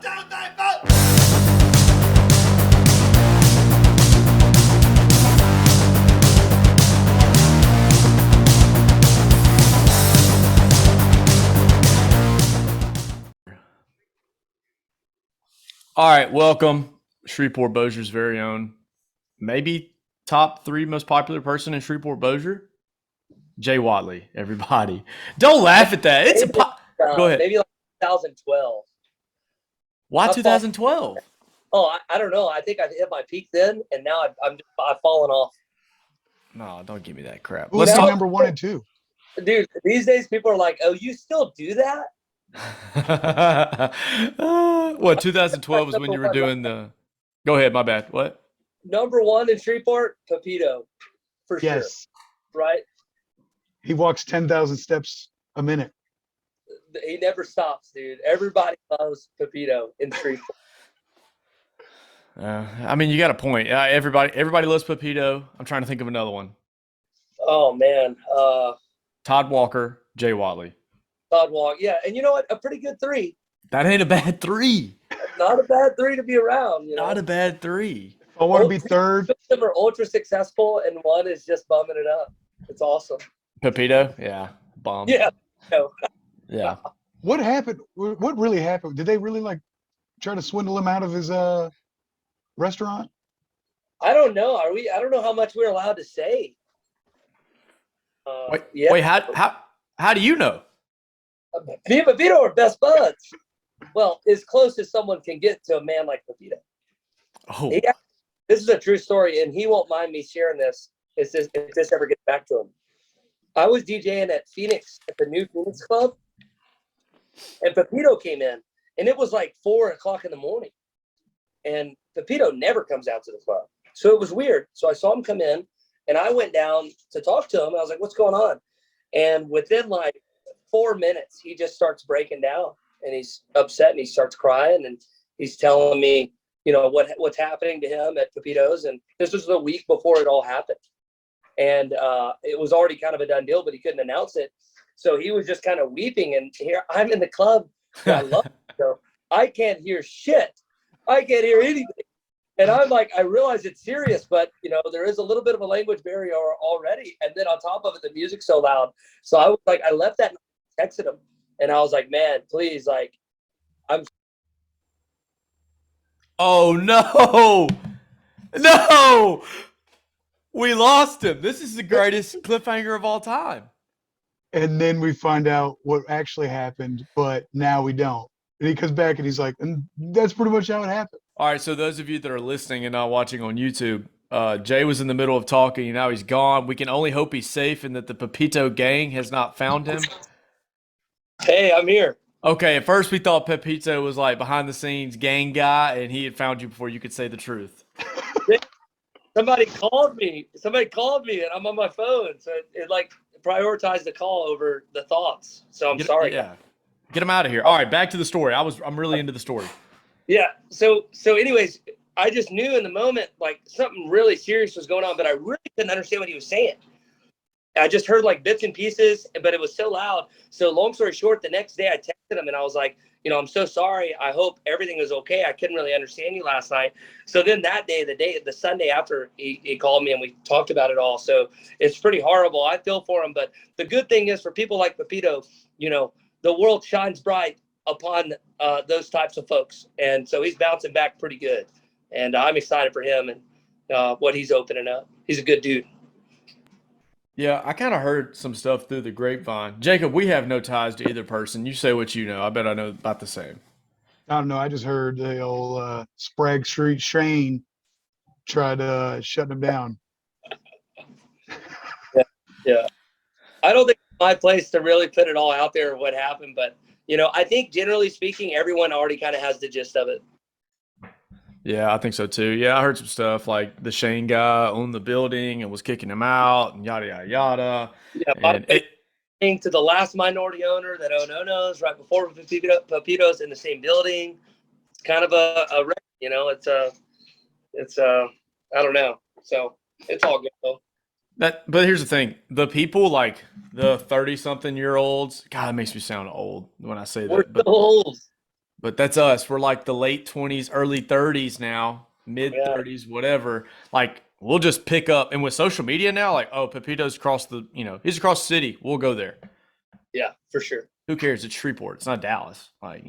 All right, welcome, Shreveport Bossier's very own, maybe top 3 most popular person in Shreveport Bossier, Jay Whatley. Everybody, don't laugh at that. It's a go ahead. Maybe like 2012. Why 2012? I don't know. I think I hit my peak then, and now I've fallen off. No, don't give me that crap. Let's talk number 1 and 2. Dude, these days people are like, "Oh, you still do that?" What 2012 is when you were doing the? Go ahead, my bad. What? Number 1 in Shreveport, Pepito, for sure. Right? He walks 10,000 steps a minute. He never stops, dude. Everybody loves Pepito in Shreveport. I mean, you got a point. Everybody loves Pepito. I'm trying to think of another one. Oh man, Todd Walker, Jay Whatley. Todd Walker, yeah, and you know what? A pretty good 3. That ain't a bad 3. Not a bad 3 to be around. You know? Not a bad 3. I want to be third. Some are ultra successful, and one is just bumming it up. It's awesome. Pepito, yeah, bomb. Yeah, no. Yeah. What happened? What really happened? Did they really like try to swindle him out of his restaurant? I don't know. I don't know how much we're allowed to say. Wait, how do you know? Me and Pepito are best buds. Well, as close as someone can get to a man like Pepito. Oh. This is a true story, and he won't mind me sharing this if this ever gets back to him. I was DJing at Phoenix, at the new Phoenix Club, and Pepito came in, and it was like 4 o'clock in the morning. And Pepito never comes out to the club. So it was weird. So I saw him come in, and I went down to talk to him. I was like, what's going on? And within like 4 minutes, he just starts breaking down, and he's upset, and he starts crying, and he's telling me, you know, what's happening to him at Pepito's. And this was the week before it all happened. And it was already kind of a done deal, but he couldn't announce it. So he was just kind of weeping. And here I'm in the club. I love it. So I can't hear shit. I can't hear anything. And I'm like, I realize it's serious, but you know, there is a little bit of a language barrier already. And then on top of it, the music's so loud. So I was like, I left that and texted him. And I was like, man, please, like, Oh no. No. We lost him. This is the greatest cliffhanger of all time. And then we find out what actually happened, but now we don't. And he comes back and he's like, and that's pretty much how it happened. All right, so those of you that are listening and not watching on YouTube, Jay was in the middle of talking, and now he's gone. We can only hope he's safe and that the Pepito gang has not found him. Hey, I'm here. Okay, at first we thought Pepito was like behind-the-scenes gang guy, and he had found you before you could say the truth. Somebody called me, and I'm on my phone. So it like prioritized the call over the thoughts. So I'm sorry. Yeah. Get him out of here. All right, back to the story. I'm really into the story. Yeah. So anyways, I just knew in the moment like something really serious was going on, but I really couldn't understand what he was saying. I just heard like bits and pieces, but it was so loud. So long story short, the next day I texted him and I was like, you know, I'm so sorry. I hope everything is okay. I couldn't really understand you last night. So then that day, the Sunday after, he called me and we talked about it all. So it's pretty horrible. I feel for him. But the good thing is for people like Pepito, you know, the world shines bright upon those types of folks. And so he's bouncing back pretty good. And I'm excited for him and what he's opening up. He's a good dude. Yeah, I kind of heard some stuff through the grapevine. Jacob, we have no ties to either person. You say what you know. I bet I know about the same. I don't know. I just heard the old Sprague Street Shane tried shutting him down. Yeah. I don't think it's my place to really put it all out there what happened, but you know, I think generally speaking, everyone already kind of has the gist of it. Yeah, I think so too. Yeah, I heard some stuff like the Shane guy owned the building and was kicking him out and yada, yada, yada. Yeah, and to the last minority owner that owned Ono's right before Pepito's in the same building. It's kind of a you know, it's I don't know. So it's all good though. But here's the thing. The people like the 30-something-year-olds, God, it makes me sound old when I say that. We're so old. But that's us. We're like the late 20s, early 30s now, mid Yeah. 30s, whatever. Like we'll just pick up, and with social media now, like, oh, Pepito's across the, he's across the city. We'll go there. Yeah, for sure. Who cares? It's Shreveport. It's not Dallas. Like,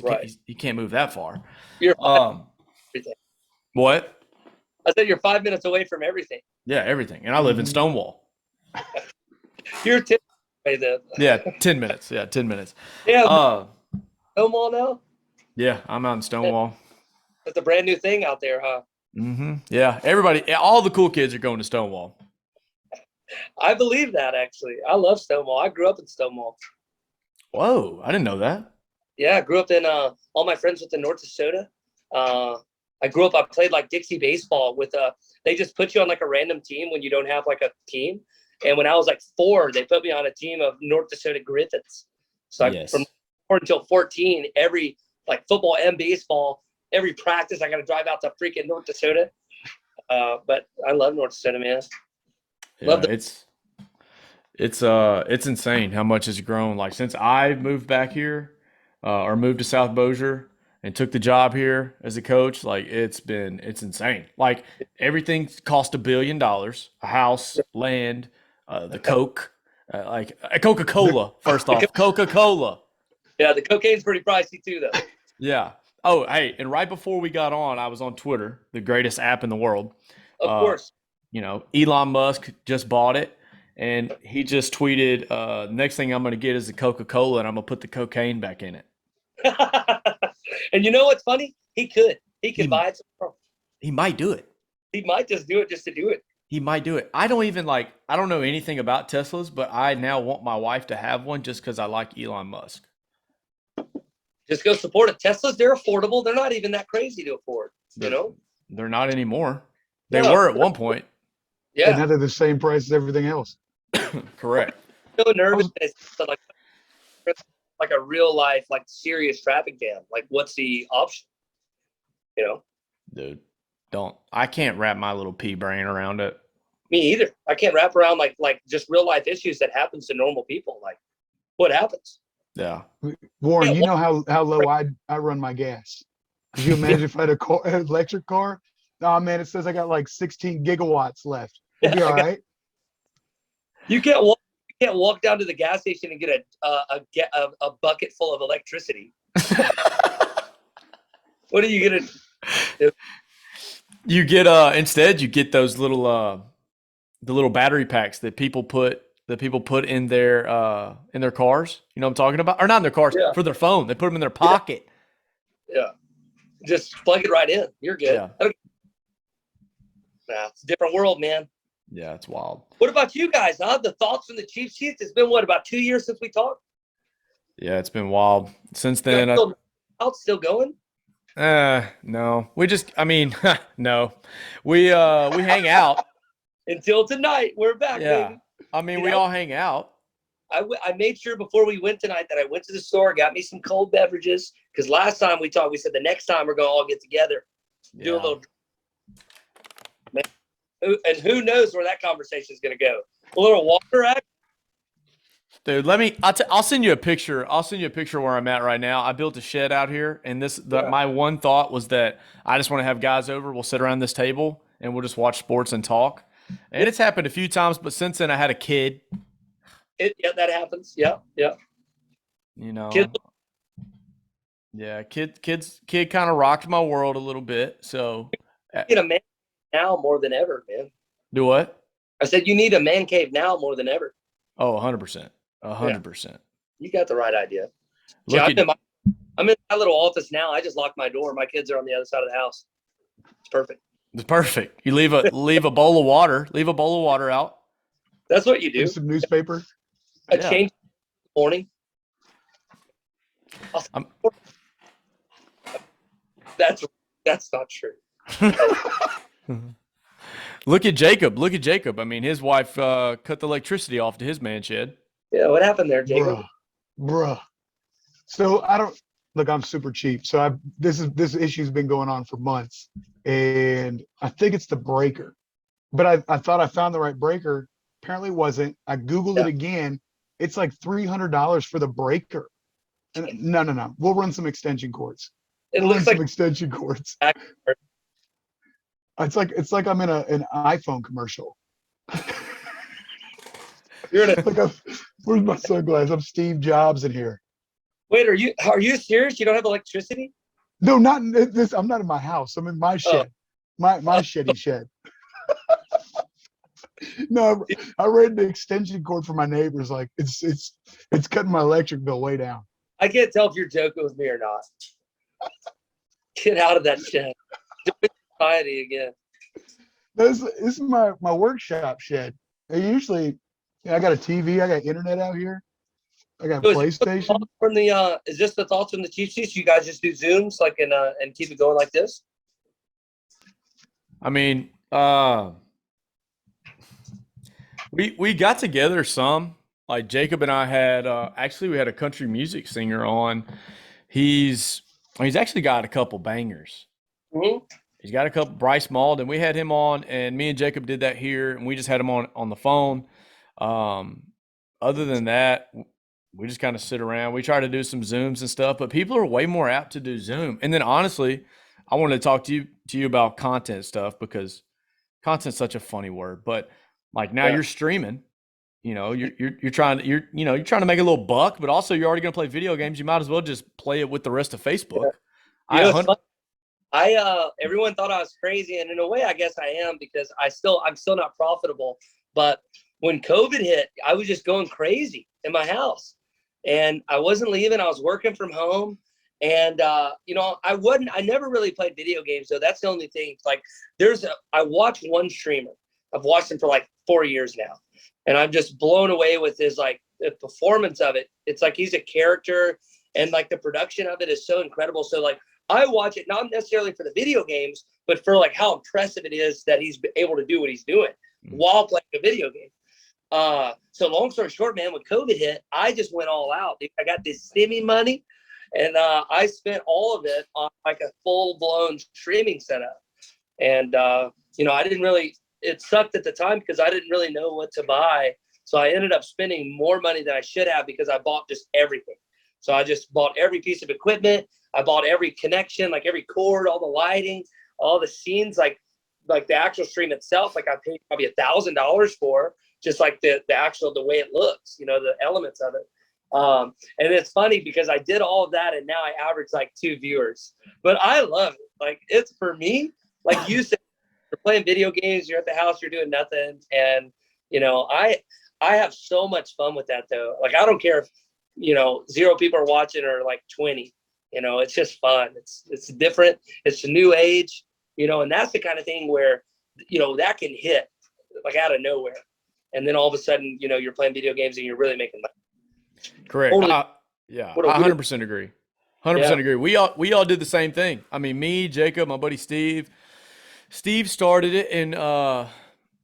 Right. you can't move that far. You're everything. What? I said you're 5 minutes away from everything. Yeah, everything. And I live in Stonewall. You're 10 away then. Yeah, 10 minutes. Yeah, 10 minutes. Yeah. Stonewall now? Yeah, I'm out in Stonewall. That's a brand new thing out there, huh? Mm-hmm. Yeah, everybody, all the cool kids are going to Stonewall. I believe that, actually. I love Stonewall. I grew up in Stonewall. Whoa, I didn't know that. Yeah, I grew up in all my friends went to North Dakota. I grew up, I played like Dixie baseball with they just put you on like a random team when you don't have like a team. And when I was like 4, they put me on a team of North Dakota Griffins. So from 4 until 14, every like football and baseball, every practice, I got to drive out to freaking North Dakota. But I love North Dakota, man. Yeah, it's insane how much it's grown. Like since I moved back here, or moved to South Bossier and took the job here as a coach, like it's insane. Like everything cost $1 billion, a house, land, the Coke, like a Coca-Cola. First off, Coca-Cola. Yeah, the cocaine's pretty pricey too, though. Yeah. Oh, hey, and right before we got on, I was on Twitter, the greatest app in the world. Of course. Elon Musk just bought it, and he just tweeted, next thing I'm going to get is a Coca-Cola, and I'm going to put the cocaine back in it. And you know what's funny? He could buy it. He might do it. He might just do it just to do it. He might do it. I don't know anything about Teslas, but I now want my wife to have one just because I like Elon Musk. Just go support it. Teslas, they're affordable. They're not even that crazy to afford, They're not anymore. They were at one point. Yeah. And now they're the same price as everything else. Correct. So nervous. Like a real life, like serious traffic jam. Like, what's the option? Dude, I can't wrap my little pea brain around it. Me either. I can't wrap around like just real life issues that happens to normal people. Like, what happens? Yeah. Warren, you know how low I run my gas. Could you imagine if I had an electric car? Oh man, it says I got like 16 gigawatts left. It'd be all right. You can't walk down to the gas station and get a bucket full of electricity. What are you gonna do? You get instead you get those little the little battery packs that people put in their cars. You know what I'm talking about? Or not in their cars, for their phone. They put them in their pocket. Yeah. Just plug it right in. You're good. Yeah. Nah, it's a different world, man. Yeah, it's wild. What about you guys, huh? The thoughts from the Chiefs? It's been about 2 years since we talked? Yeah, it's been wild. Since then, still going? no. We just, no. We hang out. Until tonight, we're back, yeah. baby. We all hang out. I made sure before we went tonight that I went to the store, got me some cold beverages, because last time we talked, we said the next time we're going to all get together, do a little. Man, and who knows where that conversation is going to go? A little water act. Dude, I'll send you a picture. I'll send you a picture where I'm at right now. I built a shed out here, and my one thought was that I just want to have guys over. We'll sit around this table and we'll just watch sports and talk. And it's happened a few times, but since then I had a kid. Yeah, that happens. Yeah. Kid kind of rocked my world a little bit. So you need a man now more than ever, man. Do what? I said you need a man cave now more than ever. Oh, 100%. 100%. You got the right idea. I'm in my little office now. I just locked my door. My kids are on the other side of the house. It's perfect. It's perfect. You leave a bowl of water. Leave a bowl of water out. That's what you do. Some newspaper. I changed in the morning. That's not true. Look at Jacob. His wife cut the electricity off to his man shed. Yeah, what happened there, Jacob? Bruh. So I'm super cheap. So this issue's been going on for months, and I think it's the breaker. But I thought I found the right breaker. Apparently it wasn't. I Googled it again. It's like $300 for the breaker. No. We'll run some extension cords. It We'll run looks like some extension cords. It's like I'm in an iPhone commercial. you're in a. Like where's my sunglasses? I'm Steve Jobs in here. Wait, are you serious? You don't have electricity? No, not in this. I'm not in my house. I'm in my shed. My shitty shed. No, I ran the extension cord for my neighbors. Like it's cutting my electric bill way down. I can't tell if you're joking with me or not. Get out of that shed. Society again. This is my workshop shed. I usually, I got a TV. I got internet out here. I got PlayStation. From the is this the thoughts from the cheat sheets? You guys just do Zooms like and keep it going like this? I mean, we got together some. Like Jacob and I had actually we had a country music singer on. He's actually got a couple bangers. Mm-hmm. He's got a couple. Bryce Malden. We had him on, and me and Jacob did that here, and we just had him on the phone. Other than that, we just kind of sit around. We try to do some Zooms and stuff, but people are way more apt to do Zoom. And then honestly, I wanted to talk to you about content stuff because content's such a funny word. But like now you're streaming. You know, you're trying to make a little buck, but also you're already going to play video games. You might as well just play it with the rest of Facebook. Yeah. You know, everyone thought I was crazy, and in a way, I guess I am because I'm still not profitable. But when COVID hit, I was just going crazy in my house, and I wasn't leaving. I was working from home, and I never really played video games, so that's the only thing. Like, I watch one streamer. I've watched him for like 4 years now. And I'm just blown away with his like the performance of it. It's like he's a character, and like the production of it is so incredible. So like I watch it not necessarily for the video games, but for like how impressive it is that he's able to do what he's doing while playing a video game. So long story short, man, when COVID hit, I just went all out. I got this stimmy money, and I spent all of it on like a full blown streaming setup. And I didn't really. It sucked at the time because I didn't really know what to buy. So I ended up spending more money than I should have because I bought just everything. So I just bought every piece of equipment. I bought every connection, like every cord, all the lighting, all the scenes, like the actual stream itself. Like I paid probably $1,000 for just like the way it looks, the elements of it. And it's funny because I did all of that and now I average like 2 viewers, but I love it. Like it's for me, like you said, you're playing video games, you're at the house, you're doing nothing. And, I have so much fun with that though. Like, I don't care if, 0 people are watching or like 20, it's just fun. It's different. It's a new age, and that's the kind of thing where, that can hit like out of nowhere. And then all of a sudden, you're playing video games and you're really making money. Correct. Yeah, I 100% agree. 100% agree. We all did the same thing. I mean, me, Jacob, my buddy Steve started it, and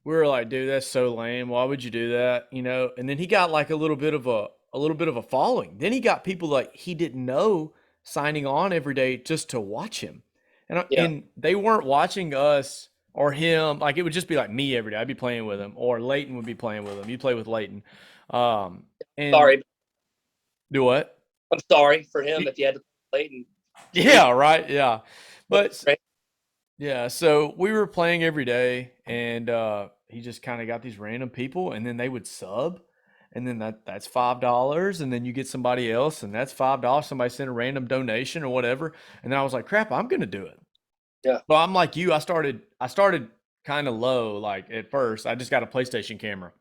we were like, dude, that's so lame. Why would you do that? And then he got like a little bit of a following. Then he got people like he didn't know signing on every day just to watch him. And they weren't watching us or him. Like it would just be like me every day. I'd be playing with him, or Leighton would be playing with him. You'd play with Leighton. Sorry. Do what? I'm sorry for him if you had to play Leighton. Yeah, right. Yeah. But yeah, so we were playing every day, and he just kind of got these random people, and then they would sub, and then that's $5, and then you get somebody else, and that's $5. Somebody sent a random donation or whatever, and then I was like, crap, I'm gonna do it. Yeah. But I'm like you. I started kind of low. Like at first, I just got a PlayStation camera.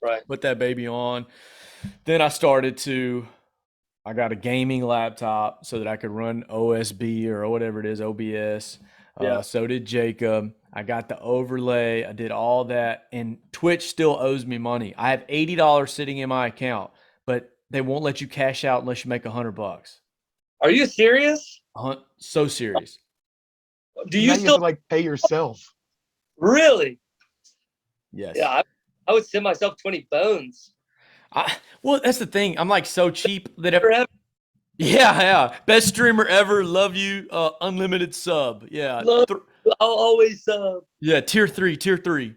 Right. Put that baby on. Then I got a gaming laptop so that I could run OSB or whatever it is, OBS. So did Jacob. I got the overlay. I did all that. And Twitch still owes me money. I have $80 sitting in my account, but they won't let you cash out unless you make $100. Are you serious? So serious. Do you still have to like pay yourself? Really? Yes. Yeah, I would send myself 20 bones. Well, that's the thing. I'm like so cheap that yeah. Best streamer ever. Love you. Unlimited sub. Yeah. I'll always sub. Yeah. Tier 3.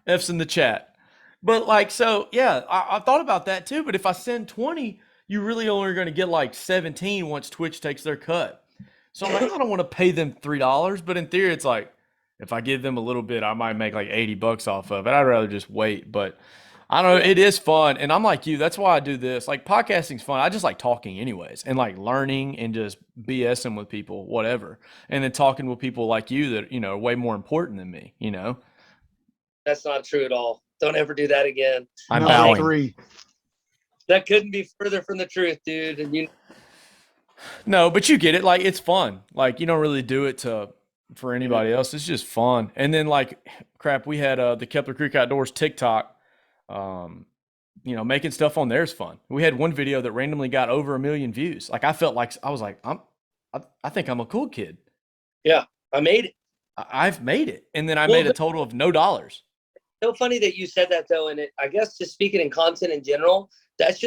F's in the chat. But like, so yeah, I thought about that too. But if I send 20, you really only are going to get like 17 once Twitch takes their cut. So I'm like, I don't want to pay them $3, but in theory, it's like if I give them a little bit, I might make like $80 off of it. I'd rather just wait, but I don't know. It is fun, and I'm like you. That's why I do this. Like podcasting's fun. I just like talking, anyways, and like learning and just BSing with people, whatever, and then talking with people like you that are way more important than me. That's not true at all. Don't ever do that again. I'm Number bowing. 3. That couldn't be further from the truth, dude. And No, but you get it. Like it's fun. Like you don't really do it for anybody else. It's just fun. And then like crap, we had the Kepler Creek Outdoors TikTok. Making stuff on there is fun. We had one video that randomly got over 1 million views. Like I felt like I was like, I think I'm a cool kid. Yeah, I made it. I've made it, and then I made a total of no dollars. So funny that you said that though, and I guess just speaking in content in general, that's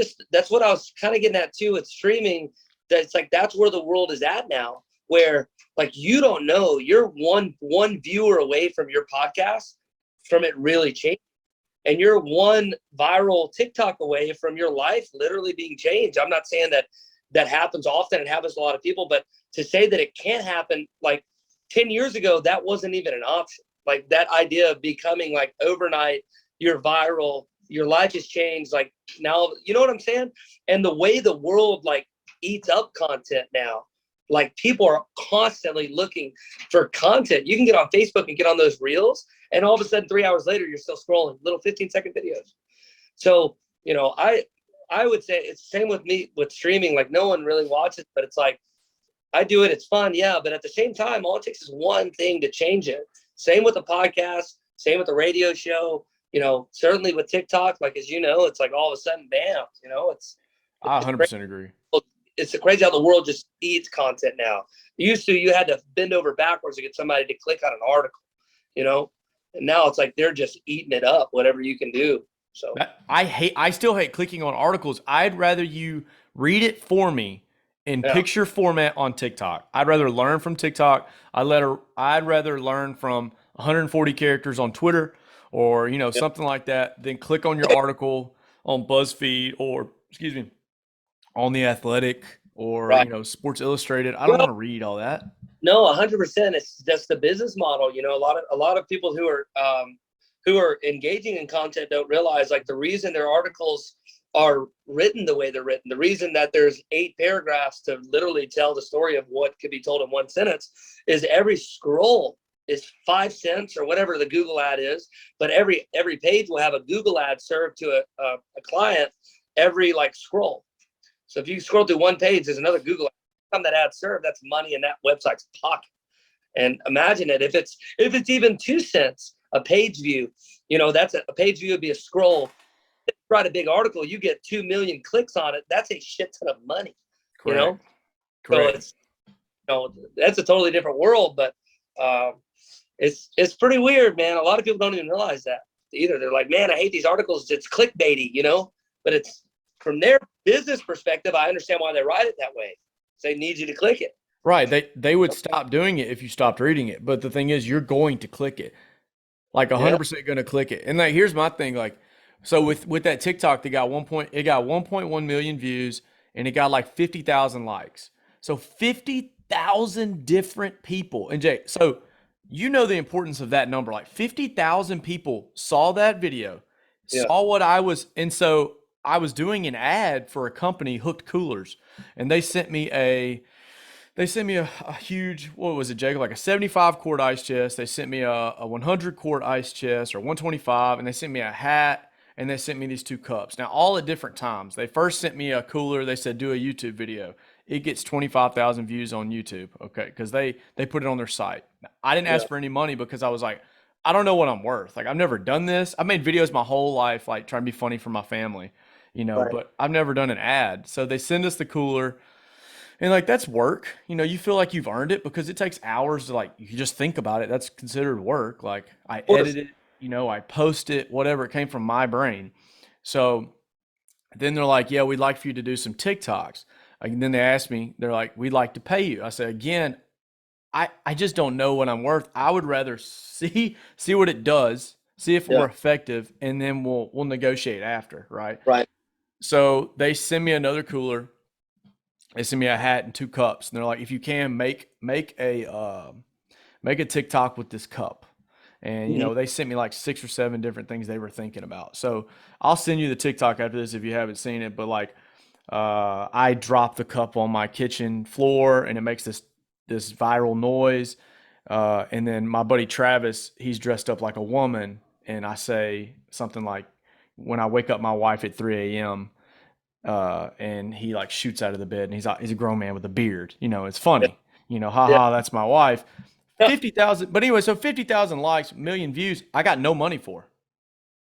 what I was kind of getting at too with streaming. That's like that's where the world is at now, where like you don't know, you're one viewer away from your podcast from it really changing. And you're one viral TikTok away from your life literally being changed. I'm not saying that happens often. It happens to a lot of people, but to say that it can't happen, like 10 years ago, that wasn't even an option. Like that idea of becoming like overnight, you're viral, your life has changed. Like now, you know what I'm saying? And the way the world like eats up content now, like people are constantly looking for content. You can get on Facebook and get on those reels, and all of a sudden 3 hours later, you're still scrolling little 15-second videos. So, I would say it's the same with me with streaming. Like no one really watches, but it's like, I do it. It's fun. Yeah. But at the same time, all it takes is one thing to change it. Same with the podcast, same with the radio show, certainly with TikTok, like, as it's like all of a sudden, bam, I 100% agree. It's crazy how the world just eats content now. Used to, you had to bend over backwards to get somebody to click on an article, and now it's like they're just eating it up, whatever you can do. So I still hate clicking on articles. I'd rather you read it for me in picture format on TikTok. I'd rather learn from TikTok. I'd rather learn from 140 characters on Twitter or, something like that than click on your article on BuzzFeed or, on The Athletic or, Sports Illustrated. I don't want to read all that. No, 100%. It's just the business model. A lot of people who are engaging in content don't realize like the reason their articles are written the way they're written, the reason that there's 8 paragraphs to literally tell the story of what could be told in one sentence is every scroll is 5 cents or whatever the Google ad is. But every page will have a Google ad served to a client every like scroll. So if you scroll through one page, there's another Google ad. Time that ad served, that's money in that website's pocket. And imagine it if it's even 2 cents a page view, that's a page view would be a scroll. If you write a big article, you get 2 million clicks on it. That's a shit ton of money. Correct. So it's that's a totally different world, but it's pretty weird, man. A lot of people don't even realize that either. They're like, man, I hate these articles. It's clickbaity, but it's from their business perspective. I understand why they write it that way. They need you to click it. Right. They would stop doing it if you stopped reading it. But the thing is, you're going to click it. Like 100% going to click it. And like, here's my thing. Like, so with that TikTok, it got 1.1 million views and it got like 50,000 likes. So 50,000 different people. And Jay, so the importance of that number. Like 50,000 people saw that video, saw what I was. And so I was doing an ad for a company, Hooked Coolers, and they sent me a huge, what was it, Jacob? Like a 75 quart ice chest. They sent me a 100 quart ice chest or 125, and they sent me a hat, and they sent me these 2 cups. Now, all at different times. They first sent me a cooler. They said, do a YouTube video. It gets 25,000 views on YouTube, okay, because they put it on their site. Now, I didn't ask for any money because I was like, I don't know what I'm worth. Like, I've never done this. I've made videos my whole life, like trying to be funny for my family. But I've never done an ad. So they send us the cooler and like, that's work. You feel like you've earned it because it takes hours to like, you just think about it. That's considered work. Like I edit it, I post it, whatever. It came from my brain. So then they're like, yeah, we'd like for you to do some TikToks. And then they asked me, they're like, we'd like to pay you. I said, again, I just don't know what I'm worth. I would rather see what it does, see if we're effective, and then we'll negotiate after. Right. Right. So they send me another cooler. They send me a hat and 2 cups, and they're like, if you can make a TikTok with this cup. And Mhm. they sent me like 6 or 7 different things they were thinking about. So I'll send you the TikTok after this if you haven't seen it. But like, I drop the cup on my kitchen floor, and it makes this viral noise. And then my buddy Travis, he's dressed up like a woman, and I say something like, "When I wake up my wife at 3 a.m." And he like shoots out of the bed, and he's a grown man with a beard. It's Yeah. funny. Haha, that's my wife. Yeah. 50,000. But anyway, so 50,000 likes, million views. I got no money for.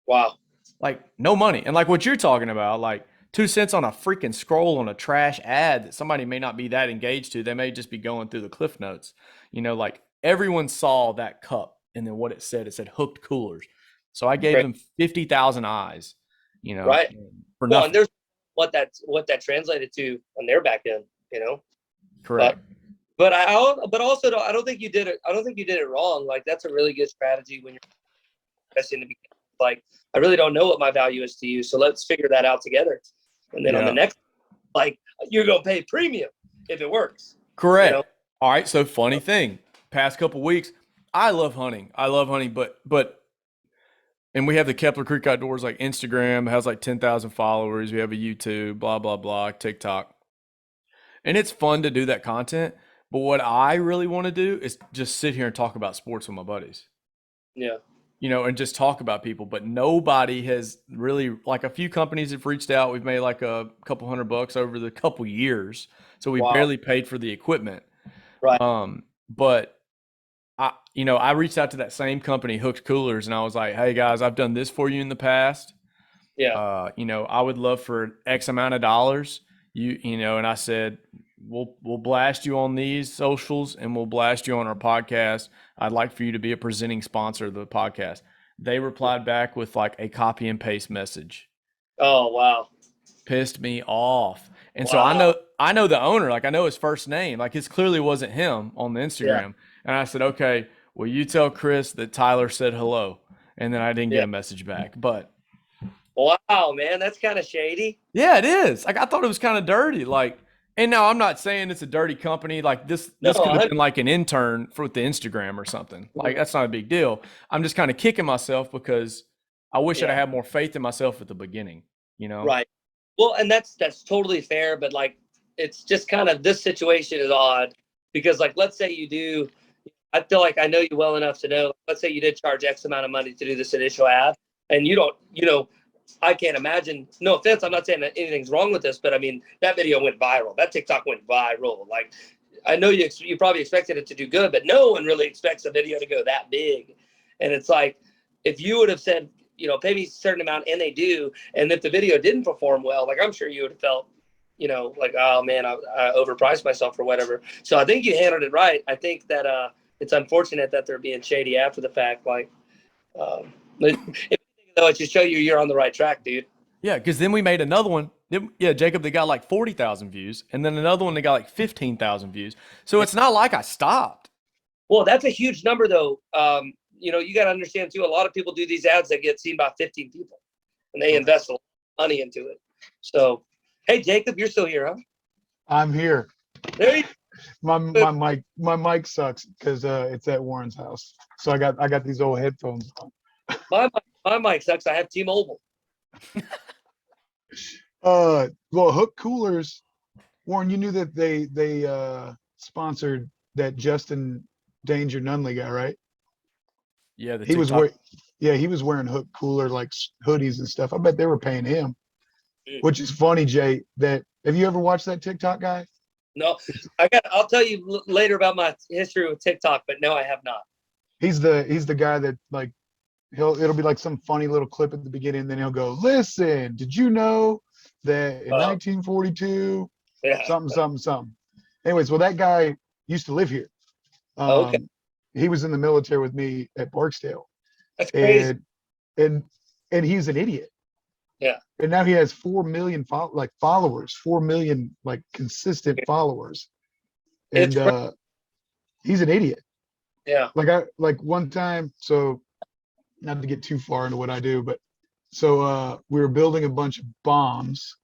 Wow. Like no money. And like what you're talking about, like 2 cents on a freaking scroll on a trash ad that somebody may not be that engaged to. They may just be going through the cliff notes. Like everyone saw that cup, and then what it said hooked coolers. So I gave Right. them 50,000 eyes, Right. for Well, nothing. and there's what that translated to on their back end, Correct. But also I don't think you did it. I don't think you did it wrong. Like that's a really good strategy when you're investing to be like, I really don't know what my value is to you, so let's figure that out together. And then on the Yeah. next, like you're gonna pay premium if it works. Correct. All right. So funny thing, past couple weeks, I love hunting. But and we have the Kepler Creek Outdoors like Instagram has like 10,000 followers. We have a YouTube, blah blah blah, TikTok, and it's fun to do that content. But what I really want to do is just sit here and talk about sports with my buddies. Yeah. And just talk about people. But nobody has really, like a few companies have reached out. We've made like a couple $100 over the couple years, so we Wow. barely paid for the equipment. Right. But I reached out to that same company, Hooked Coolers, and I was like, "Hey guys, I've done this for you in the past. Yeah. I would love for X amount of dollars. And I said, we'll blast you on these socials, and we'll blast you on our podcast. I'd like for you to be a presenting sponsor of the podcast." They replied back with like a copy and paste message. Oh wow. Pissed me off. And so Wow. I know the owner, like I know his first name, like it clearly wasn't him on the Instagram. And I said, "Okay, well, you tell Chris that Tyler said hello." And then I didn't get Yeah. a message back. But Wow, man, that's kind of shady. yeah, it is. Like I thought it was kind of dirty. Like, and now I'm not saying it's a dirty company. Like this No, could have been like an intern for the Instagram or something. Like that's not a big deal. I'm just kind of kicking myself because I wish I'd Yeah. had more faith in myself at the beginning. Right. Well, and that's totally fair, but like it's just kind of, this situation is odd because like let's say you do, I feel like I know you well enough to know, let's say you did charge X amount of money to do this initial ad, and you don't, I can't imagine, no offense, I'm not saying that anything's wrong with this, but I mean, that video went viral. That TikTok went viral. Like, I know you probably expected it to do good, but no one really expects a video to go that big. And it's like, if you would have said, pay me a certain amount, and they do, and if the video didn't perform well, like I'm sure you would have felt, like, oh man, I overpriced myself or whatever. So I think you handled it right. I think that it's unfortunate that they're being shady after the fact. Like, though, it should show you're on the right track, dude. Yeah, because then we made another one. Yeah, Jacob, they got like 40,000 views, and then another one they got like 15,000 views. So it's not like I stopped. Well, that's a huge number, though. You got to understand too. A lot of people do these ads that get seen by 15 people, and they invest a lot of money into it. So, hey, Jacob, you're still here, huh? I'm here. There you My mic sucks because it's at Warren's house. So I got these old headphones on. My mic sucks. I have T-Mobile. Well, Hook Coolers, Warren, you knew that they sponsored that Justin Danger Nunley guy, right? Yeah, He was wearing Hook Cooler like hoodies and stuff. I bet they were paying him. Which is funny, Jay. Have you ever watched that TikTok guy? No, I'll tell you later about my history with TikTok, but no, I have not. He's the guy that like it'll be like some funny little clip at the beginning, and then he'll go, "Listen, did you know that in 1942 something." Anyways, well, that guy used to live here. Okay. He was in the military with me at Barksdale. That's crazy. And he's an idiot. Yeah. And now he has 4 million followers, 4 million like consistent followers. And he's an idiot. Yeah. Like one time, so not to get too far into what I do, but so we were building a bunch of bombs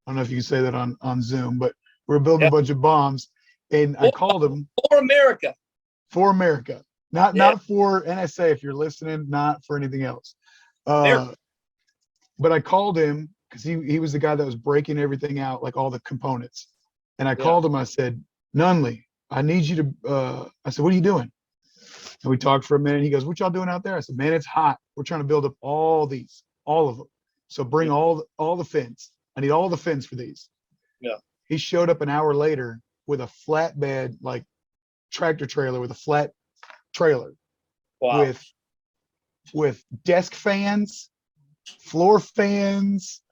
don't know if you can say that on Zoom, but we were building a bunch of bombs, and I called him For America. for America, not Yeah. not for NSA. If you're listening, not for anything else. There. But I called him because he was the guy that was breaking everything out, like all the components. And I called him. I said, Nunley, I need you to. I said, what are you doing? And we talked for a minute. He goes, what y'all doing out there? I said, man, it's hot. We're trying to build up all of them. So bring all the fins. I need all the fins for these. Yeah. He showed up an hour later with a flatbed, like tractor trailer with a flat trailer. Wow. With desk fans, floor fans,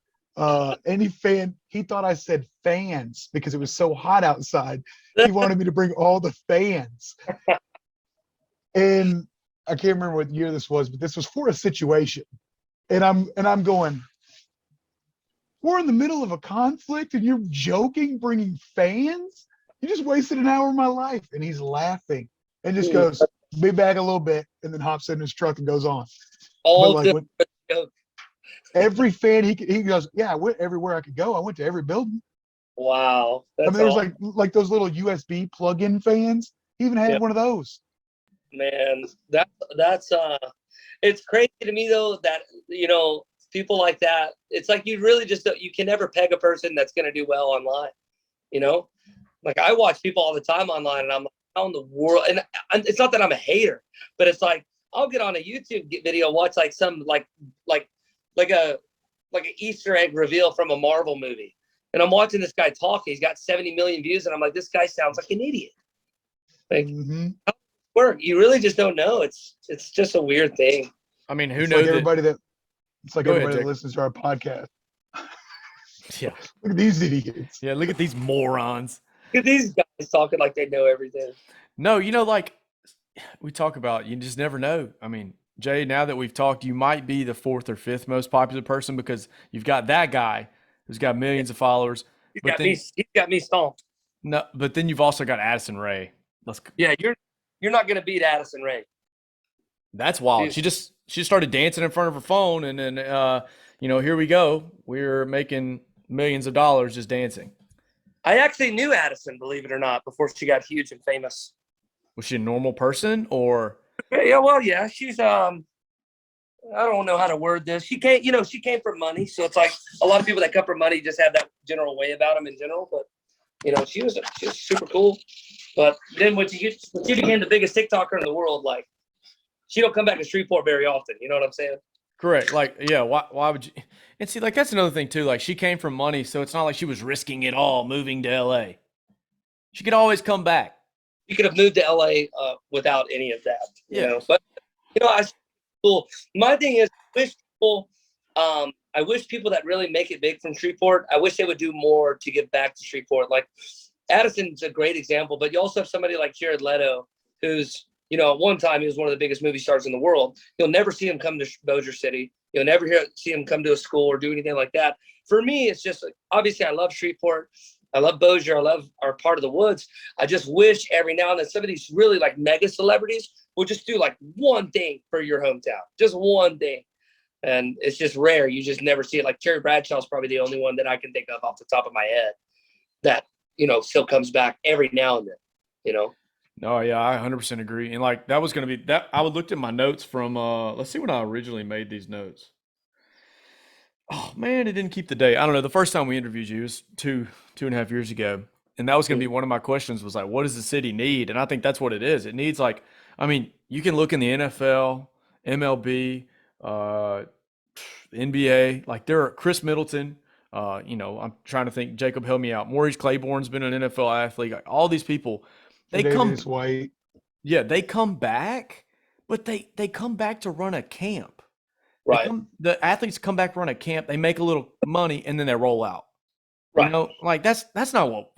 any fan. He thought I said fans because it was so hot outside. He wanted me to bring all the fans. And I can't remember what year this was, but this was for a situation. And I'm going, we're in the middle of a conflict and you're joking bringing fans? You just wasted an hour of my life. And he's laughing and just goes, be back a little bit, and then hops in his truck and goes on. Every fan he goes, yeah, I went everywhere I could go. I went to every building. Wow. I mean, there was like those little USB plug-in fans. He even had one of those. Man, that's it's crazy to me though that people like that. It's like you really you can never peg a person that's going to do well online. Like I watch people all the time online, and I'm like, how in the world? And it's not that I'm a hater, but it's like I'll get on a YouTube video, watch like some like an Easter egg reveal from a Marvel movie, and I'm watching this guy talk. He's got 70 million views, and I'm like, this guy sounds like an idiot. Like, how does it work? You really just don't know. It's just a weird thing. I mean, who It's knows? like everybody that Ahead, listens to our podcast. Yeah. Look at these idiots. Yeah, look at these morons. Look at these guys talking like they know everything. No, like we talk about, you just never know. I mean, Jay, now that we've talked, you might be the 4th or 5th most popular person because you've got that guy who's got millions of followers. He's got me stomped. No, but then you've also got Addison Rae. Yeah, you're not going to beat Addison Rae. That's wild. She started dancing in front of her phone, and then here we go. We're making millions of dollars just dancing. I actually knew Addison, believe it or not, before she got huge and famous. Was she a normal person or? Yeah, well, yeah, she's I don't know how to word this. She came from money, so it's like a lot of people that come from money just have that general way about them in general. But she was super cool. But then when she became the biggest TikToker in the world, like she don't come back to Shreveport very often. You know what I'm saying? Correct. Like, yeah. Why would you? And see, like that's another thing too. Like she came from money, so it's not like she was risking it all moving to LA. She could always come back. You could have moved to LA without any of that. You know, but cool. My thing is, I wish people that really make it big from Shreveport, I wish they would do more to give back to Shreveport. Like Addison's a great example, but you also have somebody like Jared Leto, who's, at one time he was one of the biggest movie stars in the world. You'll never see him come to Bossier City. You'll never see him come to a school or do anything like that. For me, it's just obviously I love Shreveport. I love Bossier. I love our part of the woods. I just wish every now and then some of these really like mega celebrities will just do like one thing for your hometown, just one thing. And it's just rare. You just never see it. Like Terry Bradshaw's probably the only one that I can think of off the top of my head that, still comes back every now and then, No, yeah, I 100% agree. And like that was going to be that. I looked at my notes from let's see when I originally made these notes. Oh man, it didn't keep the date. I don't know. The first time we interviewed you was two and a half years ago, and that was going to be one of my questions. Was like, what does the city need? And I think that's what it is. It needs you can look in the NFL, MLB, NBA. Like there are Chris Middleton. I'm trying to think. Jacob, help me out. Maurice Claiborne's been an NFL athlete. Like all these people. They White. Yeah, they come back, but they come back to run a camp. Right. The athletes come back, run a camp, they make a little money, and then they roll out. Right. Like that's not what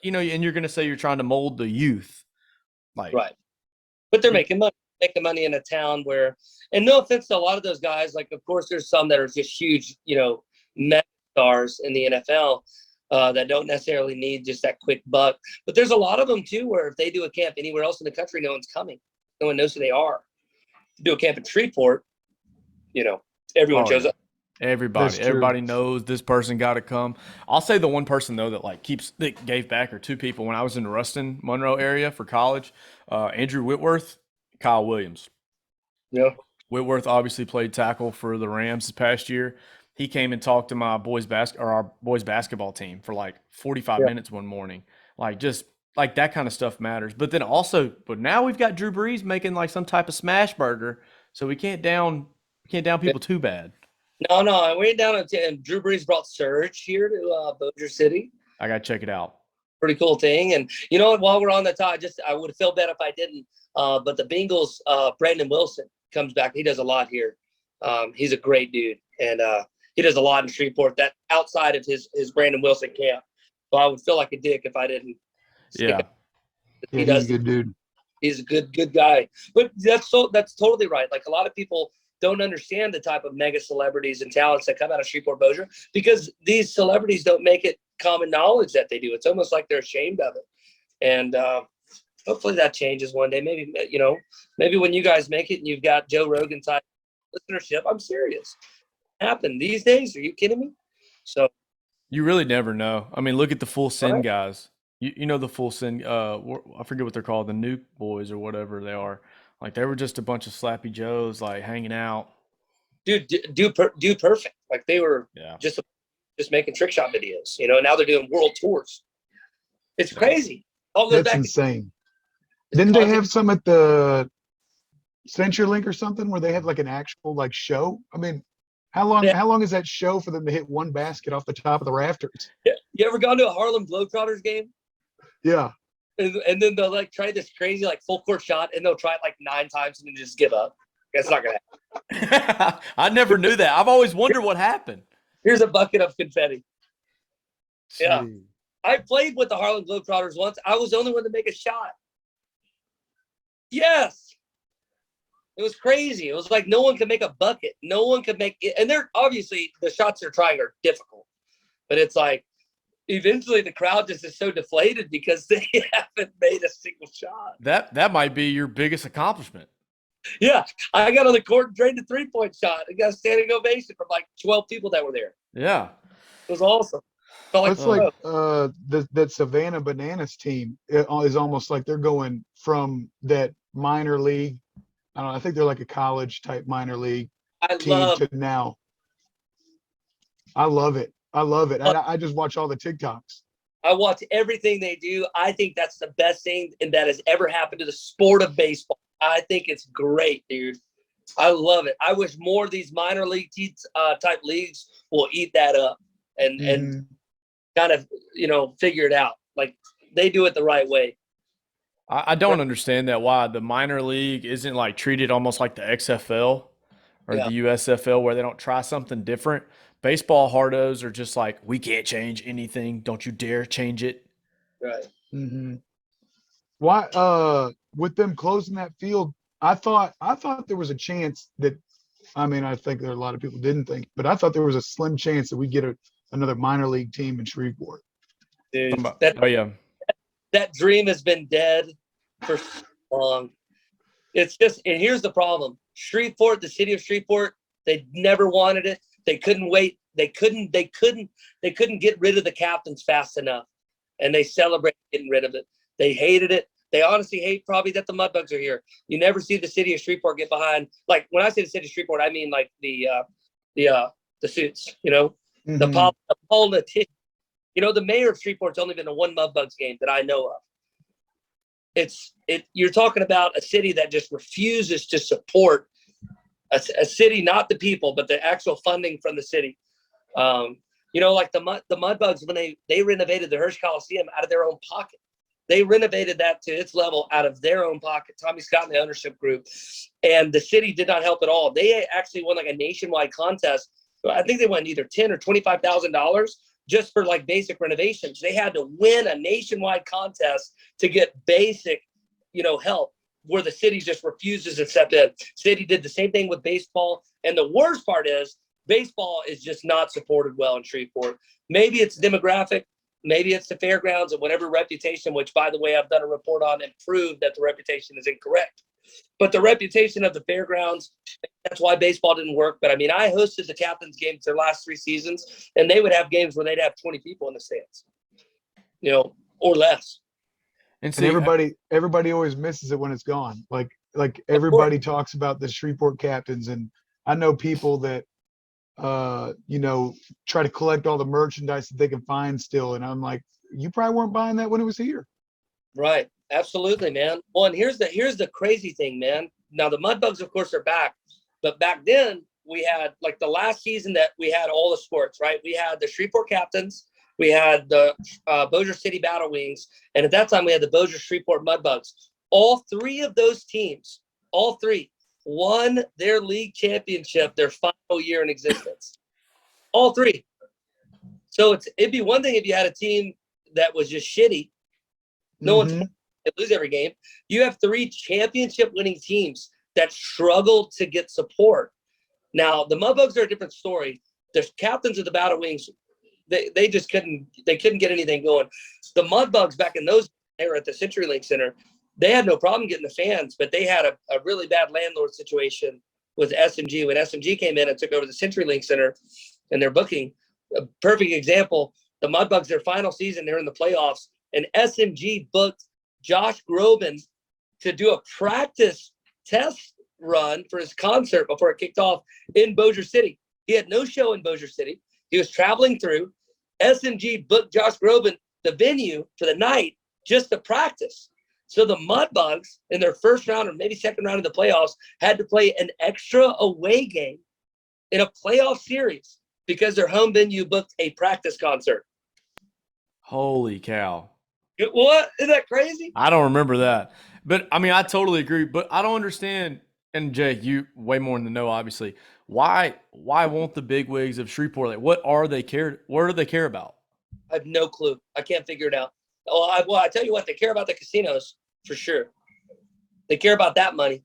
and you're going to say you're trying to mold the youth. Like right. But they're making money in a town where, and no offense to a lot of those guys, like of course there's some that are just huge, mega stars in the NFL. That don't necessarily need just that quick buck. But there's a lot of them, too, where if they do a camp anywhere else in the country, no one's coming. No one knows who they are. To do a camp in Shreveport, everyone shows up. Everybody, That's true. everybody knows this person got to come. I'll say the one person though that gave back are two people. When I was in the Ruston, Monroe area for college, Andrew Whitworth, Kyle Williams. Yeah. Whitworth obviously played tackle for the Rams this past year. He came and talked to our boys basketball team for like 45 Yeah. minutes one morning. Like just like that kind of stuff matters. But then also, but now we've got Drew Brees making like some type of smash burger, so we can't down people too bad. No, I went down and Drew Brees brought Surge here to Bossier City. I gotta check it out. Pretty cool thing. And you know what? While we're on the top, I would feel bad if I didn't. But the Bengals, Brandon Wilson comes back. He does a lot here. He's a great dude, and he does a lot in Shreveport. That outside of his Brandon Wilson camp. So I would feel like a dick if I didn't. Yeah. Yeah, He does. he's a good dude. He's a good guy. But that's totally right. Like a lot of people don't understand the type of mega celebrities and talents that come out of Shreveport Bossier because these celebrities don't make it common knowledge that they do. It's almost like they're ashamed of it. And hopefully that changes one day. Maybe when you guys make it and you've got Joe Rogan type listenership, I'm serious. Happen these days? Are you kidding me? So You really never know. I mean, look at the Full Send Right. guys. You know the Full Send. I forget what they're called, the Nuke Boys or whatever they are. Like they were just a bunch of slappy Joes, like hanging out. dude, do perfect. Like they were Yeah. just making trick shot videos, now they're doing world tours. It's crazy. All goes That's back insane. to Didn't they content. have some at the CenturyLink or something where they had like an actual like show? I mean, Yeah. how long is that show for them to hit one basket off the top of the rafters? You ever gone to a Harlem Globetrotters game? Yeah. And then they'll like try this crazy like full court shot and they'll try it like 9 times and then just give up. That's not gonna happen. I never knew that. I've always wondered what happened. Here's a bucket of confetti. Yeah. Gee. I played with the Harlem Globetrotters once. I was the only one to make a shot. Yes. It was crazy. It was like no one could make a bucket. No one could make it. And they're obviously the shots they're trying are difficult. But it's like eventually the crowd just is so deflated because they haven't made a single shot. That might be your biggest accomplishment. Yeah. I got on the court and drained a 3-point shot. I got a standing ovation from like 12 people that were there. Yeah. It was awesome. Felt It's like oh, that Savannah Bananas team is almost like they're going from that minor league. I don't know. I think they're like a college type minor league I team love to now. I love it. And I just watch all the TikToks. I watch everything they do. I think that's the best thing that has ever happened to the sport of baseball. I think it's great, dude. I love it. I wish more of these minor league type leagues will eat that up and Mhm. kind of figure it out. Like they do it the right way. I don't understand that why the minor league isn't like treated almost like the XFL or Yeah. the USFL where they don't try something different. Baseball hardos are just like, we can't change anything. Don't you dare change it. Right. Mm-hmm. Why? With them closing that field, I thought there was a chance that. I mean, I think there are a lot of people didn't think, but I thought there was a slim chance that we get another minor league team in Shreveport. Dude, Oh yeah. that dream has been dead for so long. It's just, and here's the problem. Shreveport, the city of Shreveport, they never wanted it. They couldn't wait. They couldn't get rid of the captains fast enough. And they celebrated getting rid of it. They hated it. They honestly hate probably that the Mudbugs are here. You never see the city of Shreveport get behind. Like when I say the city of Shreveport, I mean like the suits, the Mhm. politician. The mayor of Shreveport's only been to one Mudbugs game that I know of. You're talking about a city that just refuses to support a city, not the people, but the actual funding from the city. Like the Mudbugs, when they renovated the Hirsch Coliseum out of their own pocket. They renovated that to its level out of their own pocket, Tommy Scott and the ownership group. And the city did not help at all. They actually won like a nationwide contest. I think they won either $10,000 or $25,000 just for like basic renovations. They had to win a nationwide contest to get basic, help, where the city just refuses to step in. City did the same thing with baseball. And the worst part is baseball is just not supported well in Shreveport. Maybe it's demographic. Maybe it's the fairgrounds and whatever reputation, which, by the way, I've done a report on and proved that the reputation is incorrect. But the reputation of the fairgrounds, that's why baseball didn't work. But I mean, I hosted the captain's games their last 3 seasons, and they would have games where they'd have 20 people in the stands, or less. And everybody always misses it when it's gone. Like everybody talks about the Shreveport captains, and I know people that try to collect all the merchandise that they can find still. And I'm like, you probably weren't buying that when it was here. Right. Absolutely, man. Well, and here's the crazy thing, man. Now the Mudbugs, of course, are back, but back then we had, like, the last season that we had all the sports, right? We had the Shreveport Captains, we had the Bossier City Battle Wings, and at that time we had the Bossier Shreveport Mudbugs. All 3 of those teams, won their league championship their final year in existence. All 3. So it'd be one thing if you had a team that was just shitty. No one's going to lose every game. You have 3 championship-winning teams that struggle to get support. Now, the Mudbugs are a different story. The captains of the Battle Wings, they just couldn't get anything going. The Mudbugs back in those, they were at the CenturyLink Center. They had no problem getting the fans, but they had a really bad landlord situation with SMG. When SMG came in and took over the CenturyLink Center and their booking, a perfect example, the Mudbugs, their final season, they're in the playoffs, and SMG booked Josh Groban to do a practice test run for his concert before it kicked off in Bossier City. He had no show in Bossier City. He was traveling through. SMG booked Josh Groban the venue for the night just to practice. So the Mudbugs in their first round or maybe second round of the playoffs had to play an extra away game in a playoff series because their home venue booked a practice concert. Holy cow. What? Isn't that crazy? I don't remember that. But, I mean, I totally agree. But I don't understand, and Jay, you way more in the know, obviously. Why won't the bigwigs of Shreveport, like, what do they care about? I have no clue. I can't figure it out. Well, I tell you what, they care about the casinos for sure. They care about that money,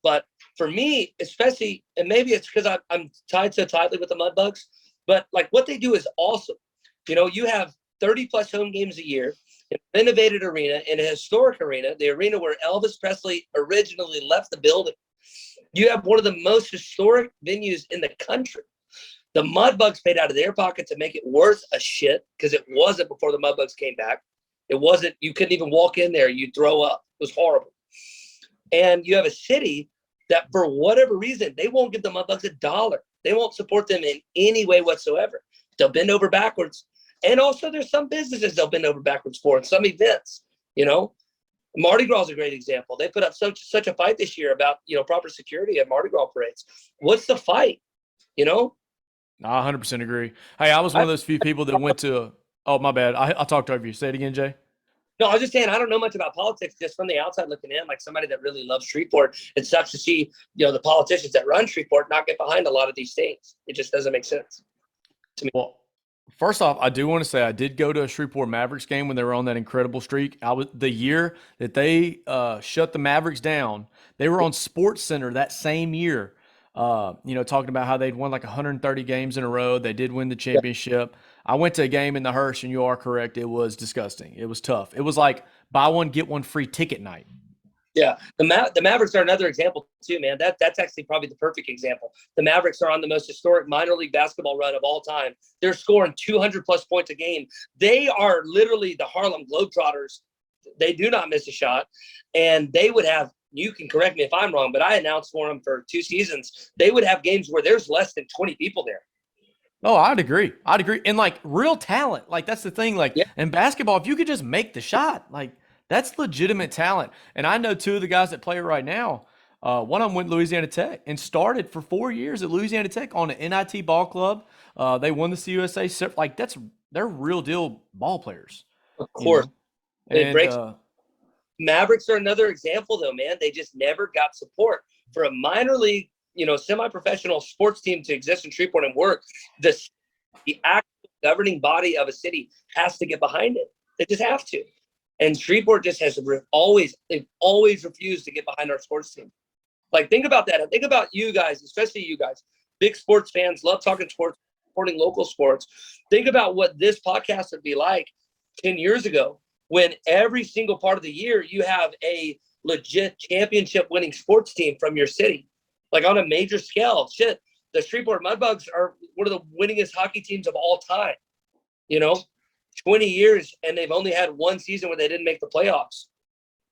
But for me, especially, and maybe it's because I'm tied so tightly with the Mudbugs, but like what they do is awesome. You have 30 plus home games a year in an renovated arena, in a historic arena, the arena where Elvis Presley originally left the building. You have one of the most historic venues in the country. The Mudbugs paid out of their pocket to make it worth a shit because it wasn't before the Mudbugs came back. It wasn't, you couldn't even walk in there. You'd throw up. It was horrible. And you have a city that for whatever reason, they won't give the Mudbugs $1. They won't support them in any way whatsoever. They'll bend over backwards. And also there's some businesses they'll bend over backwards for, and some events, Mardi Gras is a great example. They put up such a fight this year about, proper security at Mardi Gras parades. What's the fight? I 100% agree. Hey, I was one of those few people that went to oh, my bad. I'll talk over you. Say it again, Jay. No, I was just saying, I don't know much about politics, just from the outside looking in, like somebody that really loves Shreveport. It sucks to see, the politicians that run Shreveport not get behind a lot of these things. It just doesn't make sense to me. Well, first off, I do want to say I did go to a Shreveport Mavericks game when they were on that incredible streak. The year that they shut the Mavericks down, they were on Sports Center that same year. Talking about how they'd won like 130 games in a row. They did win the championship. Yeah. I went to a game in the Hirsch, and you are correct. It was disgusting. It was tough. It was like buy one, get one free ticket night. Yeah. The Mavericks are another example too, man. That's actually probably the perfect example. The Mavericks are on the most historic minor league basketball run of all time. They're scoring 200 plus points a game. They are literally the Harlem Globetrotters. They do not miss a shot. And they would have, you can correct me if I'm wrong, but I announced for them for 2 seasons. They would have games where there's less than 20 people there. Oh, I'd agree. And like real talent. Like that's the thing. Like in basketball, if you could just make the shot, like that's legitimate talent. And I know 2 of the guys that play right now. One of them went to Louisiana Tech and started for 4 years at Louisiana Tech on an NIT ball club. They won the CUSA. Like they're real deal ball players. Of course. And Mavericks are another example though, man. They just never got support for a minor league, semi-professional sports team to exist in Shreveport and work. The actual governing body of a city has to get behind it. They just have to. And Shreveport just has always refused to get behind our sports team. Like, think about that. And think about you guys, especially you guys, big sports fans, love talking sports, supporting local sports. Think about what this podcast would be like 10 years ago, when every single part of the year you have a legit championship winning sports team from your city, like on a major scale. Shit, the Shreveport Mudbugs are one of the winningest hockey teams of all time. 20 years, and they've only had one season where they didn't make the playoffs.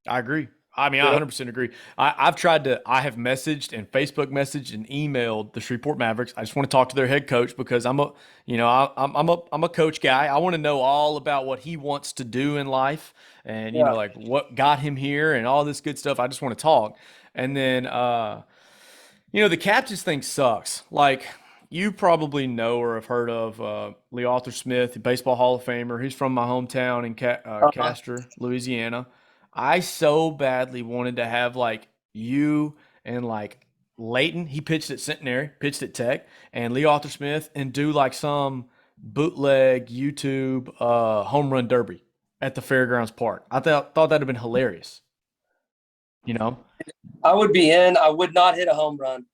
I agree. I mean, I 100% agree. I have messaged and Facebook messaged and emailed the Shreveport Mavericks. I just want to talk to their head coach because I'm a coach guy. I want to know all about what he wants to do in life and, like what got him here and all this good stuff. I just want to talk. And then, the captains thing sucks. Like, you probably know or have heard of Lee Arthur Smith, the Baseball Hall of Famer. He's from my hometown in Castor, Louisiana. I so badly wanted to have like you and like Leighton. He pitched at Centenary, pitched at Tech, and Lee Arthur Smith, and do like some bootleg YouTube home run derby at the Fairgrounds Park. I thought that'd have been hilarious. I would be in. I would not hit a home run.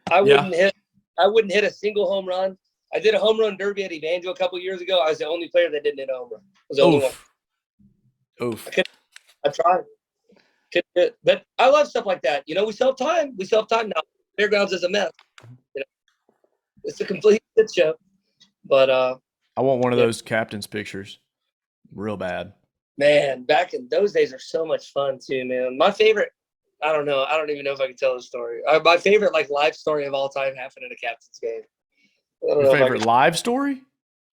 I wouldn't hit a single home run. I did a home run derby at Evangel a couple years ago. I was the only player that didn't hit a home run. I was the only one. Oof. I tried. But I love stuff like that. We still have time. Now. Fairgrounds is a mess. It's a complete shit show. But I want one of those captain's pictures real bad. Man, back in those days are so much fun too, man. My favorite, I don't know. I don't even know if I can tell the story. My favorite life story of all time happened in a captain's game. Your favorite live story?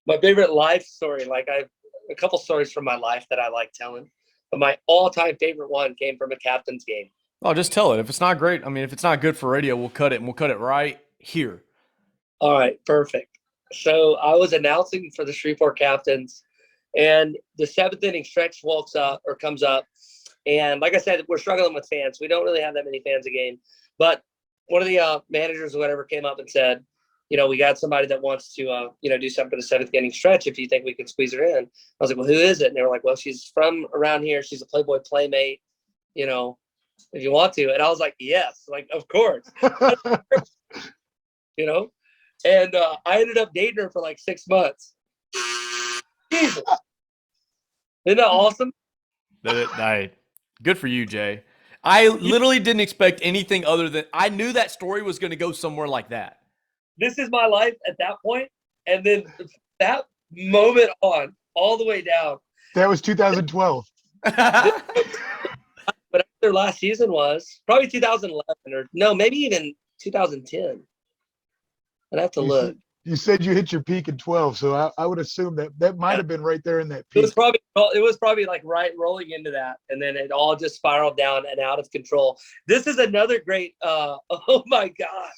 My favorite life story, I've a couple stories from my life that I like telling, but my all-time favorite one came from a captain's game. Oh, just tell it. If it's not great, if it's not good for radio, we'll cut it, and we'll cut it right here. All right, perfect. So I was announcing for the Shreveport Captains, and the 7th inning stretch comes up, and like I said, we're struggling with fans. We don't really have that many fans a game, but one of the managers or whatever came up and said, we got somebody that wants to, do something for the 7th inning stretch if you think we can squeeze her in. I was like, well, who is it? And they were like, well, she's from around here. She's a Playboy Playmate, if you want to. And I was like, yes, of course. And I ended up dating her for 6 months. Jesus. Isn't that awesome? Good for you, Jay. I literally didn't expect anything other than I knew that story was going to go somewhere like that. This is my life at that point, and then that moment on, all the way down. That was 2012. But after last season was probably 2011 or no, maybe even 2010. I'd have to look. You said you hit your peak in 12, so I would assume that might have been right there in that peak. It was probably right rolling into that, and then it all just spiraled down and out of control. This is another great. Oh my gosh.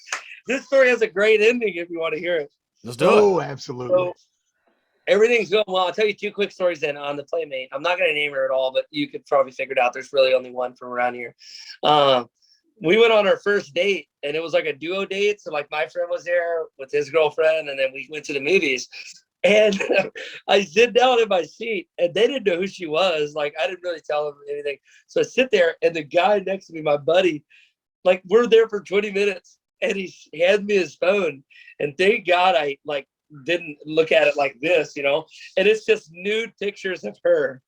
This story has a great ending if you want to hear it. Let's do it. Oh, absolutely. So, everything's going well. I'll tell you 2 quick stories then on the Playmate. I'm not going to name her at all, but you could probably figure it out. There's really only one from around here. We went on our first date, and it was like a duo date. So, my friend was there with his girlfriend, and then we went to the movies. And I sit down in my seat, and they didn't know who she was. I didn't really tell them anything. So I sit there, and the guy next to me, my buddy, we're there for 20 minutes. And he hands me his phone, and thank God I didn't look at it like this, and it's just nude pictures of her.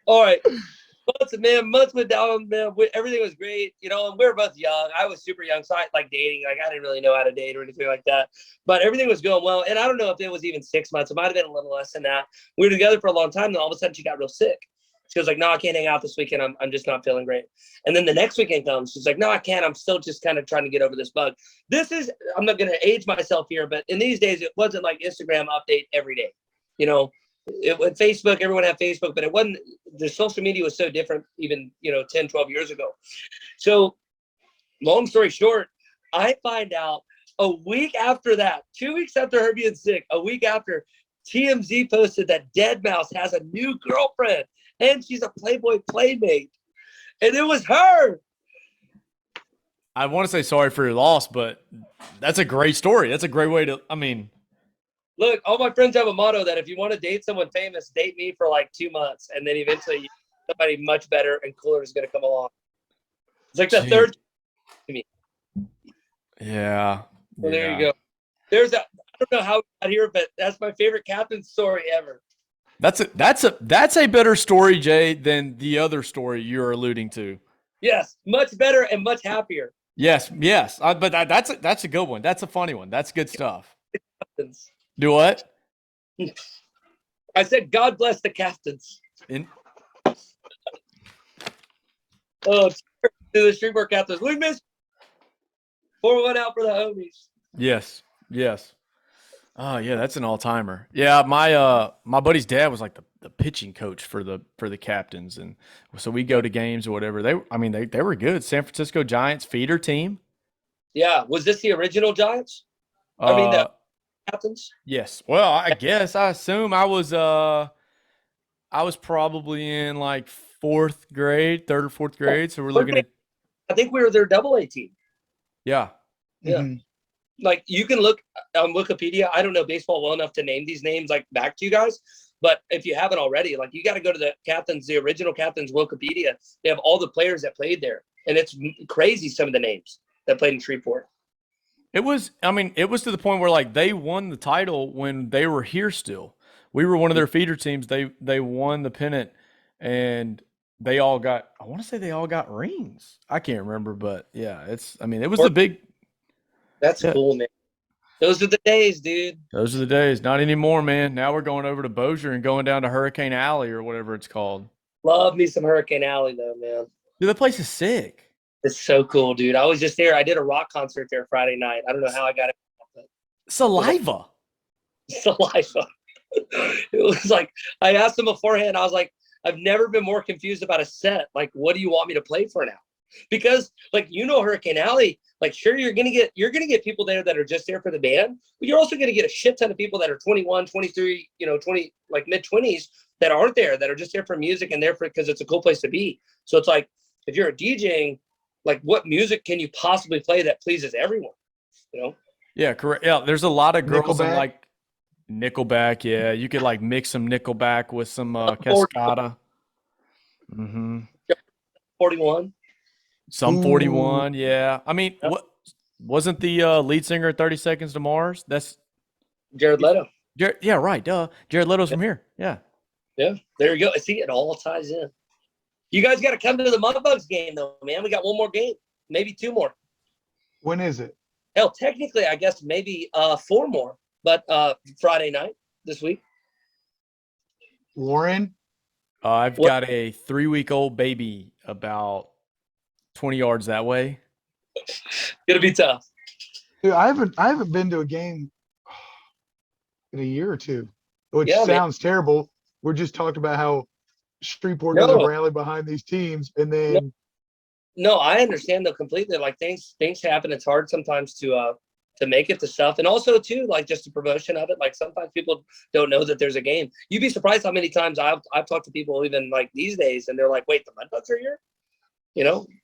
All right, months went down, man. Everything was great, and we were both young. I was super young, so I dating. I didn't really know how to date or anything like that. But everything was going well, and I don't know if it was even 6 months. It might have been a little less than that. We were together for a long time, and all of a sudden she got real sick. She was like, no, I can't hang out this weekend. I'm just not feeling great. And then the next weekend comes. She's like, no, I can't. I'm still just kind of trying to get over this bug. I'm not going to age myself here, but in these days, it wasn't like Instagram update every day. With Facebook, everyone had Facebook, but it wasn't, the social media was so different even, 10, 12 years ago. So long story short, I find out a week after that, 2 weeks after her being sick, a week after, TMZ posted that Deadmau5 has a new girlfriend. And she's a Playboy Playmate. And it was her. I want to say sorry for your loss, but that's a great story. That's a great way to, Look, all my friends have a motto that if you want to date someone famous, date me for 2 months. And then eventually somebody much better and cooler is going to come along. It's the third to me. Yeah. So there you go. I don't know how we got here, but that's my favorite captain story ever. That's a better story, Jay, than the other story you're alluding to. Yes, much better and much happier. Yes. But that's a good one. That's a funny one. That's good stuff. Captains. Do what? I said, God bless the captains. Oh, to the Shreveport Captains. We missed 4-1 out for the homies. Yes. Oh yeah, that's an all timer. Yeah, my buddy's dad was like the pitching coach for the captains, and so we go to games or whatever. They were good. San Francisco Giants feeder team. Yeah, was this the original Giants? The Captains. Yes. Well, I assume I was probably in like third or fourth grade. So we're looking at. I think we were their AA team. Yeah. Yeah. Mm-hmm. Like you can look on Wikipedia. I don't know baseball well enough to name these names like back to you guys, but if you haven't already, like you got to go to the original captains Wikipedia. They have all the players that played there, and it's crazy some of the names that played in Shreveport. It was to the point where like they won the title when they were here still. We were one of their feeder teams. They won the pennant, and I want to say they all got rings. I can't remember, but yeah, it was the big. That's cool, man. Those are the days, dude. Those are the days. Not anymore, man. Now we're going over to Bossier and going down to Hurricane Alley or whatever it's called. Love me some Hurricane Alley, though, man. Dude, that place is sick. It's so cool, dude. I was just there. I did a rock concert there Friday night. I don't know how I got it. Saliva. It was like, I asked them beforehand. I was like, I've never been more confused about a set. Like, what do you want me to play for now? Because Hurricane Alley, like, sure, you're gonna get people there that are just there for the band, but you're also gonna get a shit ton of people that are 21, 23, 20, like mid-20s that aren't there, that are just there for music and there for because it's a cool place to be. So it's like, if you're a DJing, like, what music can you possibly play that pleases everyone? Yeah, correct. Yeah, there's a lot of girls in Nickelback? like Nickelback. Yeah, you could like mix some Nickelback with some Cascada. Mm-hmm. 41. Some 41. Yeah, Yep. what wasn't the lead singer of 30 Seconds to Mars? That's Jared Leto. yeah, right. Duh. Jared Leto's from here. Yeah. Yeah, there you go. See, it all ties in. You guys got to come to the Mudbugs game, though, man. We got one more game, maybe two more. When is it? Hell, technically, I guess maybe 4 more, but Friday night this week. Warren? I've got a 3-week-old baby about 20 yards that way. Gonna be tough. Dude, I haven't been to a game in a year or two, which Yeah, sounds terrible. We're just talked about how Shreveport doesn't rally behind these teams, and then No, I understand though completely. Like things happen. It's hard sometimes to make it to stuff, and also too, like just the promotion of it. Like sometimes people don't know that there's a game. You'd be surprised how many times I've talked to people even like these days, and they're like, "Wait, the Mudbugs are here?"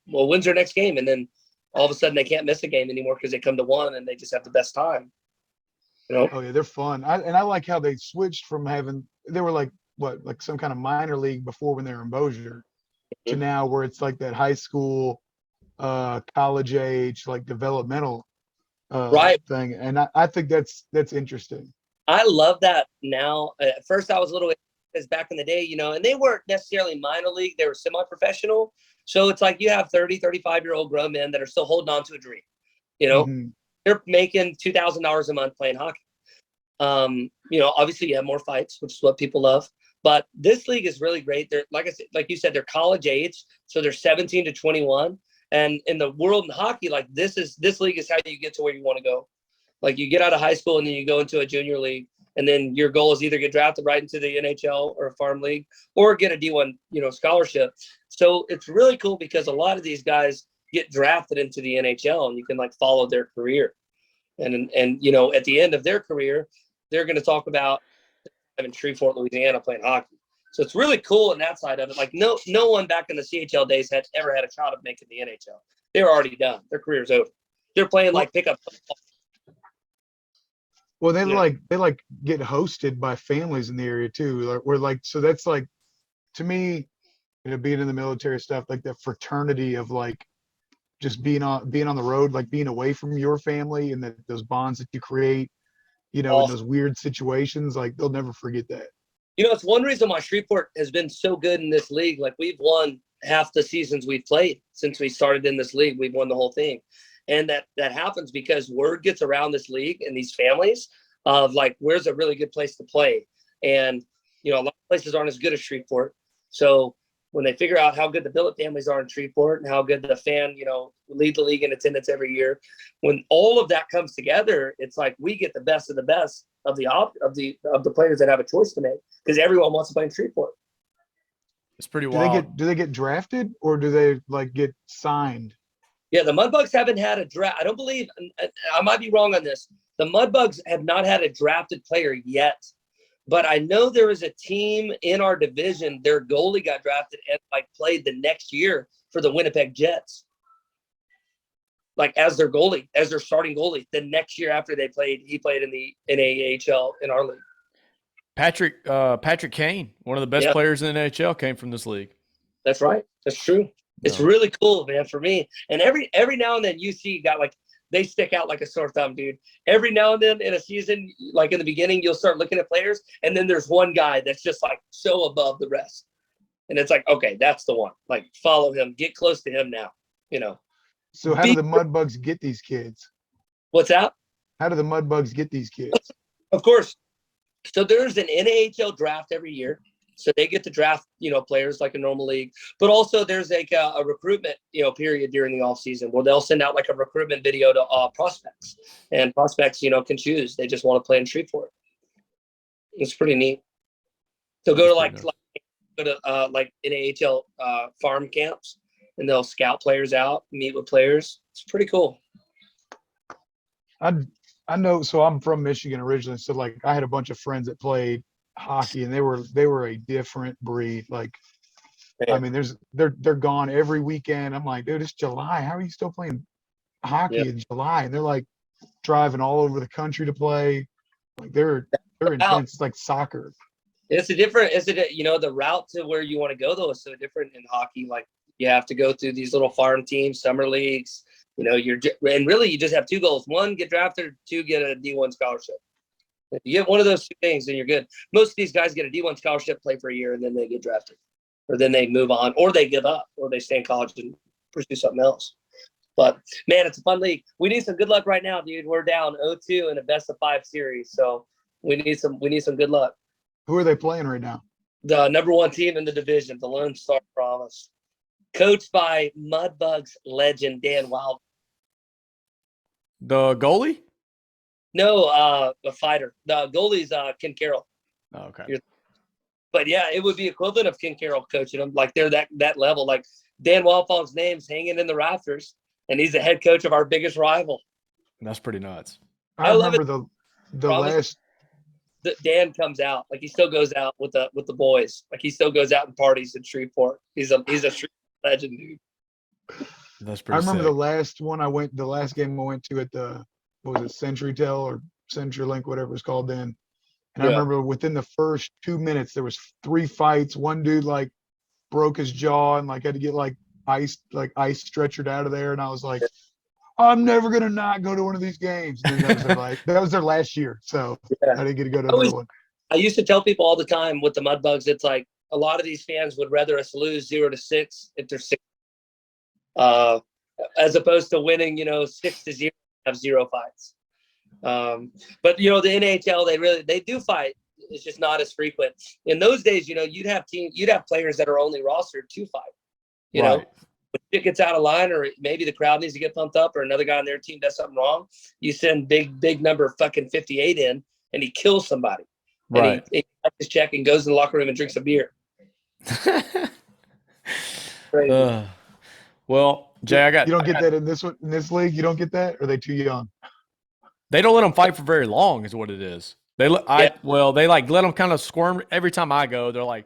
Well, when's their next game? And then all of a sudden they can't miss a game anymore because they come to one and they just have the best time. oh yeah, they're fun. I like how they switched from they were like some kind of minor league before when they were in Bossier to now where it's like that high school, college age, like developmental Right. thing. And I think that's interesting. I love that now. At first I was a little because back in the day, and they weren't necessarily minor league, they were semi-professional. So it's like you have 30, 35-year-old grown men that are still holding on to a dream. Mhm. They're making $2,000 a month playing hockey. Obviously you have more fights, which is what people love. But this league is really great. They're like you said, they're college age, so they're 17 to 21. And in the world in hockey, like this league is how you get to where you want to go. Like you get out of high school and then you go into a junior league, and then your goal is either get drafted right into the NHL or a farm league, or get a D1, scholarship. So it's really cool because a lot of these guys get drafted into the NHL, and you can like follow their career. And at the end of their career, they're going to talk about in Shreveport, Louisiana, playing hockey. So it's really cool in that side of it. Like no one back in the CHL days had ever had a shot of making the NHL. They were already done. Their career's over. They're playing like pickup football. Well, they get hosted by families in the area too. So that's like, to me, being in the military stuff, like that fraternity of like just being on the road, like being away from your family, and those bonds that you create, in those weird situations, like they'll never forget that. It's one reason why Shreveport has been so good in this league. Like, we've won half the seasons we've played since we started in this league. We've won the whole thing. And that happens because word gets around this league and these families of, like, where's a really good place to play. And, a lot of places aren't as good as Shreveport. So when they figure out how good the billet families are in Shreveport and how good the fan, lead the league in attendance every year, when all of that comes together, it's like we get the best of the best of the players that have a choice to make, because everyone wants to play in Shreveport. It's pretty wild. Do they get drafted, or do they like get signed? Yeah, the Mudbugs haven't had a draft. I don't believe, I might be wrong on this. The Mudbugs have not had a drafted player yet. But I know there is a team in our division, their goalie got drafted and played the next year for the Winnipeg Jets. Like, as their goalie, as their starting goalie. The next year after he played in the NAHL in our league. Patrick Kane, one of the best players in the NHL, came from this league. That's right. That's true. It's really cool, man, for me. And every now and then UC got they stick out like a sore thumb, dude. Every now and then in a season, like in the beginning, you'll start looking at players, and then there's one guy that's just so above the rest. And it's like, okay, that's the one. Like, follow him, get close to him now, So how do the Mudbugs get these kids? What's that? How do the Mudbugs get these kids? Of course. So there's an NAHL draft every year. So they get to draft, players like a normal league. But also there's a recruitment, period during the off season where they'll send out a recruitment video to prospects. And prospects, can choose. They just want to play in Shreveport. It's pretty neat. So go to NAHL farm camps, and they'll scout players out, meet with players. It's pretty cool. I know. So I'm from Michigan originally. So I had a bunch of friends that played hockey, and they were a different breed. I mean, they're gone every weekend. I'm like, dude, it's July. How are you still playing hockey in July? And they're driving all over the country to play. They're intense. It's like soccer. The route to where you want to go though is so different in hockey. Like, you have to go through these little farm teams, summer leagues. And really you just have two goals: one, get drafted; two, get a D1 scholarship. If you get one of those two things, then you're good. Most of these guys get a D1 scholarship, play for a year, and then they get drafted. Or then they move on, or they give up, or they stay in college and pursue something else. But, man, it's a fun league. We need some good luck right now, dude. We're down 0-2 in a best-of-5 series, so we need some good luck. Who are they playing right now? The number one team in the division, the Lone Star Promise, coached by Mudbugs legend Dan Wild. The goalie? No, the fighter. The goalie's Ken Carroll. Oh, okay. But yeah, it would be equivalent of Ken Carroll coaching them. They're that level. Dan Wildfall's name's hanging in the rafters, and he's the head coach of our biggest rival. That's pretty nuts. I remember the last. Dan comes out, he still goes out with the boys. He still goes out and parties in Shreveport. He's a Shreveport legend, dude. That's pretty. I remember sick. the last game I went to at the, what was it, CenturyTel or CenturyLink, whatever it's called then. And I remember within the first 2 minutes, there was 3 fights. One dude broke his jaw and had to get ice stretchered out of there. And I was like, I'm never gonna not go to one of these games. And that was their last year, so I didn't get to go to another one. I used to tell people all the time with the Mudbugs, it's a lot of these fans would rather us lose 0-6 if they're 6, as opposed to winning 6-0, have 0 fights. But the NHL, they do fight. It's just not as frequent. In those days, you'd have players that are only rostered to fight. You know, when it gets out of line, or maybe the crowd needs to get pumped up, or another guy on their team does something wrong, you send big number fucking 58 in, and he kills somebody. And he gets his check and goes to the locker room and drinks a beer. Well, Jay, you don't get that in this league. You don't get that, or are they too young? They don't let them fight for very long, is what it is. They let them kind of squirm every time I go. They're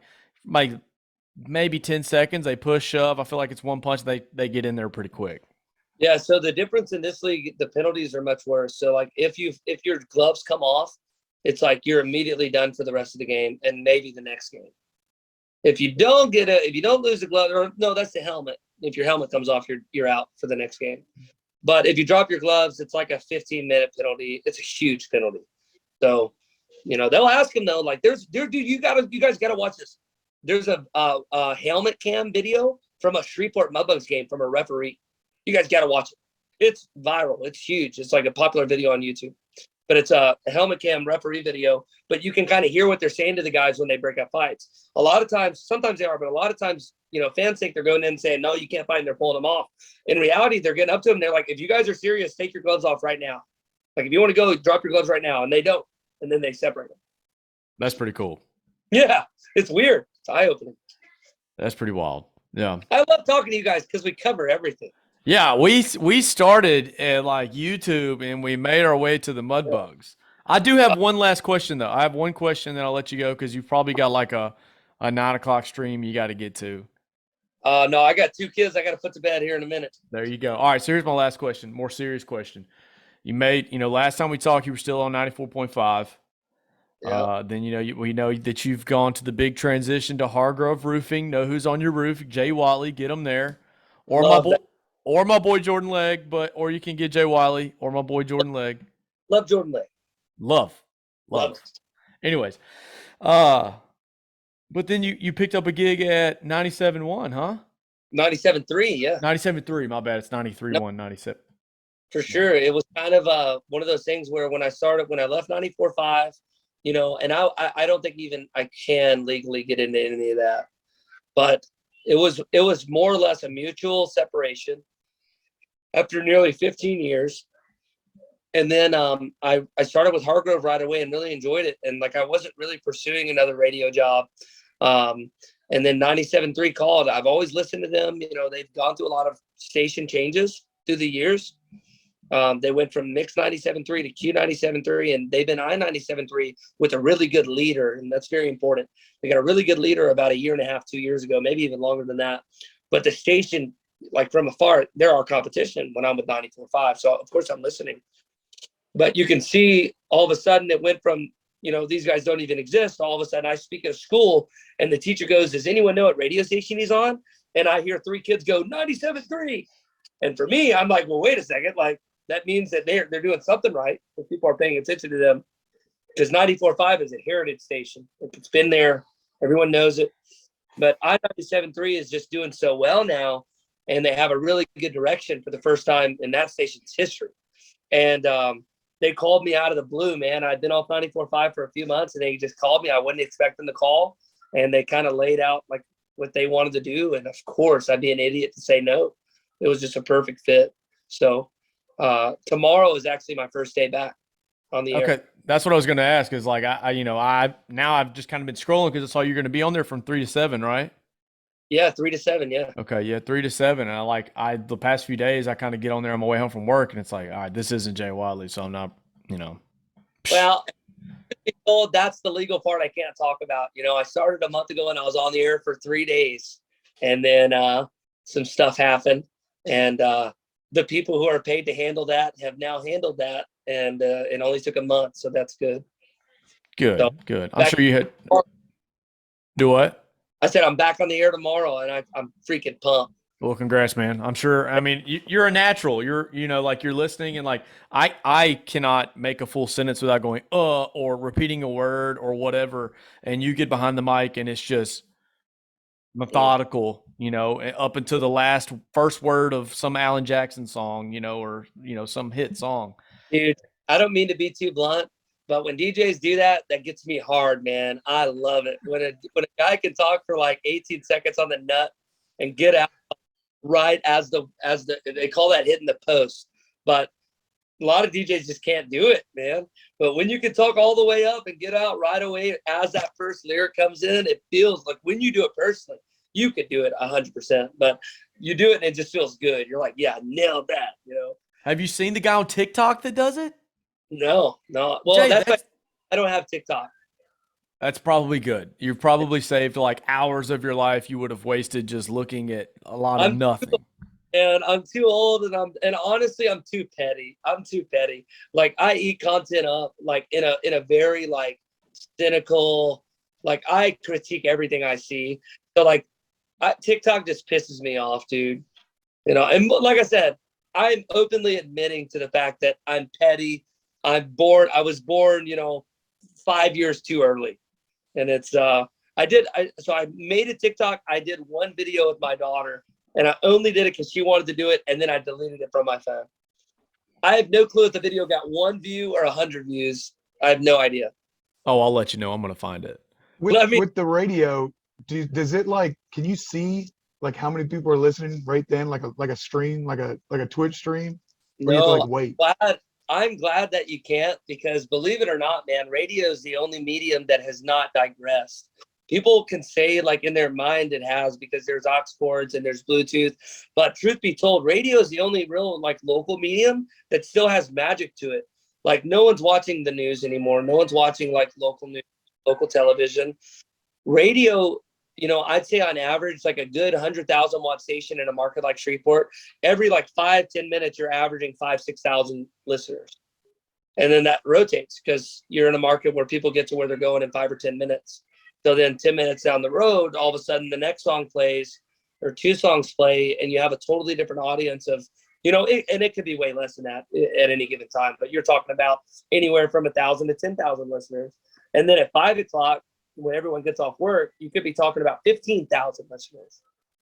maybe 10 seconds. They push, shove. I feel like it's one punch. They get in there pretty quick. Yeah. So the difference in this league, the penalties are much worse. So if your gloves come off, it's you're immediately done for the rest of the game and maybe the next game. If you don't lose the glove, or no, that's the helmet. If your helmet comes off, you're out for the next game. But if you drop your gloves, it's a 15-minute penalty. It's a huge penalty. So You know, they'll ask him though, like, dude, you guys gotta watch this. There's a helmet cam video from a Shreveport Mudbugs game from a referee. You guys gotta watch it. It's viral. It's huge. It's like a popular video on YouTube. But it's a helmet cam referee video. But you can kind of hear what they're saying to the guys when they break up fights. A lot of times, sometimes they are, but a lot of times, you know, fans think they're going in and saying, no, you can't fight, and they're pulling them off. In reality, they're getting up to them. They're like, if you guys are serious, take your gloves off right now. Like, if you want to go, drop your gloves right now. And they don't. And then they separate them. That's pretty cool. Yeah, it's weird. It's eye-opening. That's pretty wild. Yeah. I love talking to you guys because we cover everything. Yeah, we started at like YouTube and we made our way to the Mudbugs. I do have one last question though. I have one question that I'll let you go because you've probably got like a 9 o'clock stream you got to get to. No, I got 2 kids I got to put to bed here in a minute. There you go. All right, so here's my last question, more serious question. You made, last time we talked, you were still on 94.5. Yeah. Then, we know that you've gone to the big transition to Hargrove Roofing. Know who's on your roof. Jay Whatley, get him there. Or my boy Jordan Legg, or you can get Jay Wiley or my boy Jordan Legg. Love Jordan Legg. Love. Anyways, but then you picked up a gig at 97.1, huh? 97.3, yeah. 97.3, my bad. It's 93.1, 97. For sure. It was kind of one of those things where when I left 94.5, and I don't think even I can legally get into any of that. But it was more or less a mutual separation after nearly 15 years. And then I started with Hargrove right away and really enjoyed it. And like I wasn't really pursuing another radio job. And then 97.3 called. I've always listened to them. They've gone through a lot of station changes through the years. They went from Mix 97.3 to Q 97.3, and they've been I-97.3 with a really good leader, and that's very important. They got a really good leader about 1.5 years, 2 years ago, maybe even longer than that. But the station, like from afar, they're our competition when I'm with 94.5. So, of course, I'm listening. But you can see all of a sudden it went from, these guys don't even exist. All of a sudden I speak at a school, and the teacher goes, does anyone know what radio station he's on? And I hear 3 kids go, 97.3. And for me, I'm like, well, wait a second. Like, that means that they're doing something right. If people are paying attention to them, because 94.5 is a heritage station. It's been there. Everyone knows it. But I-97.3 is just doing so well now, and they have a really good direction for the first time in that station's history. And they called me out of the blue, man. I'd been off 94.5 for a few months, and they just called me. I wasn't expecting the call, and they kind of laid out like what they wanted to do. And of course, I'd be an idiot to say no. It was just a perfect fit. So tomorrow is actually my first day back on the air. Okay, that's what I was going to ask. Is like I've just kind of been scrolling because I saw you're going to be on there from 3 to 7, right? Yeah, 3 to 7. Yeah. Okay, yeah, 3 to 7, and the past few days I kind of get on there on my way home from work, and it's like, all right, this isn't Jay Whatley, so I'm not, Well, that's the legal part I can't talk about. I started a month ago and I was on the air for 3 days, and then some stuff happened, and the people who are paid to handle that have now handled that, and it only took a month, so that's good. Good, so, good. I'm sure you had do what? I said I'm back on the air tomorrow, and I'm freaking pumped. Well, congrats, man. I'm sure. I mean, you're a natural. You're you're listening, and like I cannot make a full sentence without going or repeating a word or whatever. And you get behind the mic, and it's just methodical, up until the first word of some Alan Jackson song, or some hit song. Dude, I don't mean to be too blunt, but when DJs do that, that gets me hard, man. I love it. When a guy can talk for like 18 seconds on the nut and get out right as they call that hitting the post. But a lot of DJs just can't do it, man. But when you can talk all the way up and get out right away as that first lyric comes in, it feels like when you do it personally, you could do it 100%. But you do it and it just feels good. You're like, yeah, nailed that, Have you seen the guy on TikTok that does it? No. Well, Jay, that's I don't have TikTok. That's probably good. You've probably saved like hours of your life you would have wasted just looking at a lot of nothing. And I'm too old, and honestly, I'm too petty. Like, I eat content up like in a very like cynical, like I critique everything I see. So like TikTok just pisses me off, dude. And like I said, I'm openly admitting to the fact that I'm petty. I was born, 5 years too early. And it's so I made a TikTok. I did one video with my daughter, and I only did it because she wanted to do it, and then I deleted it from my phone. I have no clue if the video got 1 view or 100 views. I have no idea. Oh, I'll let you know. I'm going to find it. With the radio, does it like, can you see like how many people are listening right then, like a stream, like a Twitch stream? Or you have to like wait? I'm glad that you can't, because believe it or not, man, radio is the only medium that has not digressed. People can say like in their mind it has, because there's aux cords and there's Bluetooth, but truth be told, radio is the only real like local medium that still has magic to it. Like no one's watching the news anymore. No one's watching like local news, local television. Radio, you know, I'd say on average, like a good 100,000 watt station in a market like Shreveport, every like 5-10 minutes, you're averaging 5,000-6,000 listeners. And then that rotates because you're in a market where people get to where they're going in 5 or 10 minutes. So then 10 minutes down the road, all of a sudden the next song plays or 2 songs play, and you have a totally different audience of, you know, and it could be way less than that at any given time, but you're talking about anywhere from 1,000 to 10,000 listeners. And then at 5 o'clock, when everyone gets off work, you could be talking about 15,000 listeners.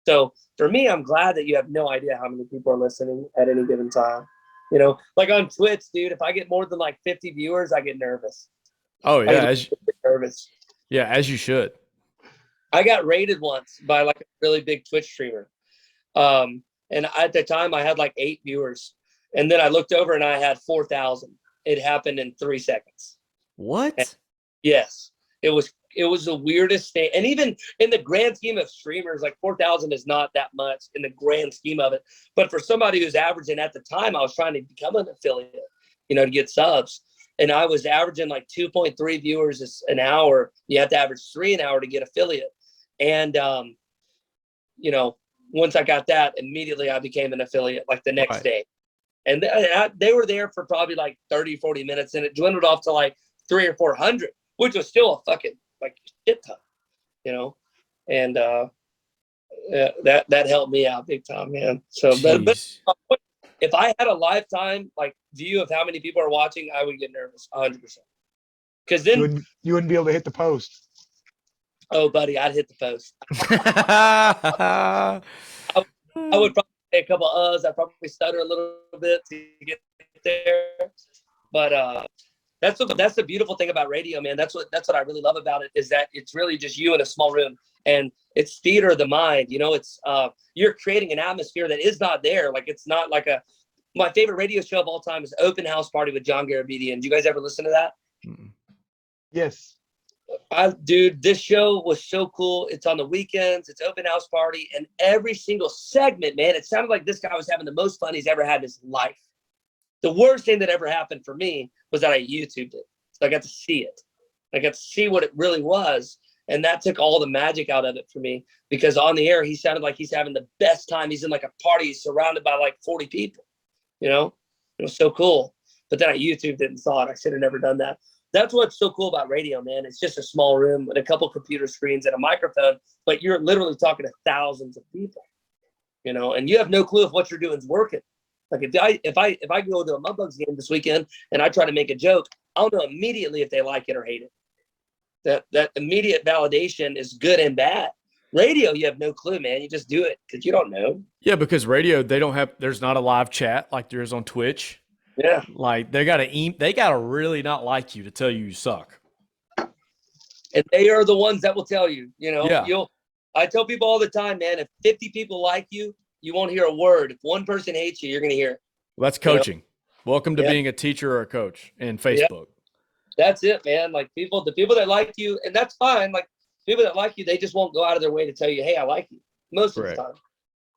So for me, I'm glad that you have no idea how many people are listening at any given time. You know, like on Twitch, dude, if I get more than like 50 viewers, I get nervous. Oh, yeah. Nervous. Yeah, as you should. I got raided once by like a really big Twitch streamer. And at the time I had like 8 viewers. And then I looked over and I had 4,000. It happened in 3 seconds. What? And yes. It was the weirdest thing. And even in the grand scheme of streamers, like 4,000 is not that much in the grand scheme of it. But for somebody who's averaging, at the time, I was trying to become an affiliate, you know, to get subs. And I was averaging like 2.3 viewers an hour. You have to average 3 an hour to get affiliate. And, you know, once I got that, immediately I became an affiliate like the next day. And they were there for probably like 30, 40 minutes. And it dwindled off to like 300 or 400, which was still a fucking like shit ton, you know? And that helped me out big time, man. So, but if I had a lifetime like view of how many people are watching, I would get nervous 100%. Because then you wouldn't be able to hit the post. Oh, buddy, I'd hit the post. I would probably say a couple of I'd probably stutter a little bit to get there. But that's the beautiful thing about radio, man. That's what I really love about it, is that it's really just you in a small room, and it's theater of the mind. You know, it's you're creating an atmosphere that is not there. Like it's not like my favorite radio show of all time is Open House Party with John Garabedian. Do you guys ever listen to that? Yes. Dude, this show was so cool. It's on the weekends. It's Open House Party, and every single segment, man, it sounded like this guy was having the most fun he's ever had in his life. The worst thing that ever happened for me was that I YouTubed it. So I got to see it. I got to see what it really was. And that took all the magic out of it for me, because on the air, he sounded like he's having the best time. He's in like a party. He's surrounded by like 40 people, you know? It was so cool. But then I YouTubed it and saw it. I should have never done that. That's what's so cool about radio, man. It's just a small room with a couple computer screens and a microphone, but you're literally talking to thousands of people, you know, and you have no clue if what you're doing is working. Like if I go to a Mudbugs game this weekend and I try to make a joke, I'll know immediately if they like it or hate it. That immediate validation is good and bad. Radio, you have no clue, man. You just do it because you don't know. Yeah, because radio, there's not a live chat like there is on Twitch. Yeah. Like they gotta really not like you to tell you suck. And they are the ones that will tell you, you know. Yeah. I tell people all the time, man, if 50 people like you, you won't hear a word. If one person hates you, you're gonna hear it. Well, that's coaching. You know? Welcome to being a teacher or a coach in Facebook. That's it, man. Like the people that like you, and that's fine. Like people that like you, they just won't go out of their way to tell you, hey, I like you most of the time.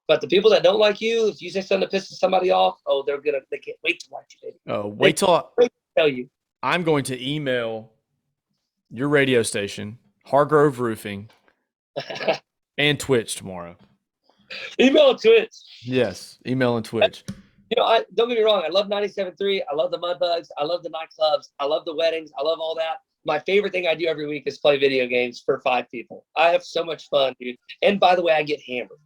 But the people that don't like you, if you say something that pisses somebody off, they can't wait to watch you, baby. Oh, wait till I tell you. I'm going to email your radio station, Hargrove Roofing, and Twitch tomorrow. Email and Twitch. Yes, email and Twitch. You know, don't get me wrong. I love 97.3. I love the Mudbugs. I love the nightclubs. I love the weddings. I love all that. My favorite thing I do every week is play video games for 5 people. I have so much fun, dude. And by the way, I get hammered.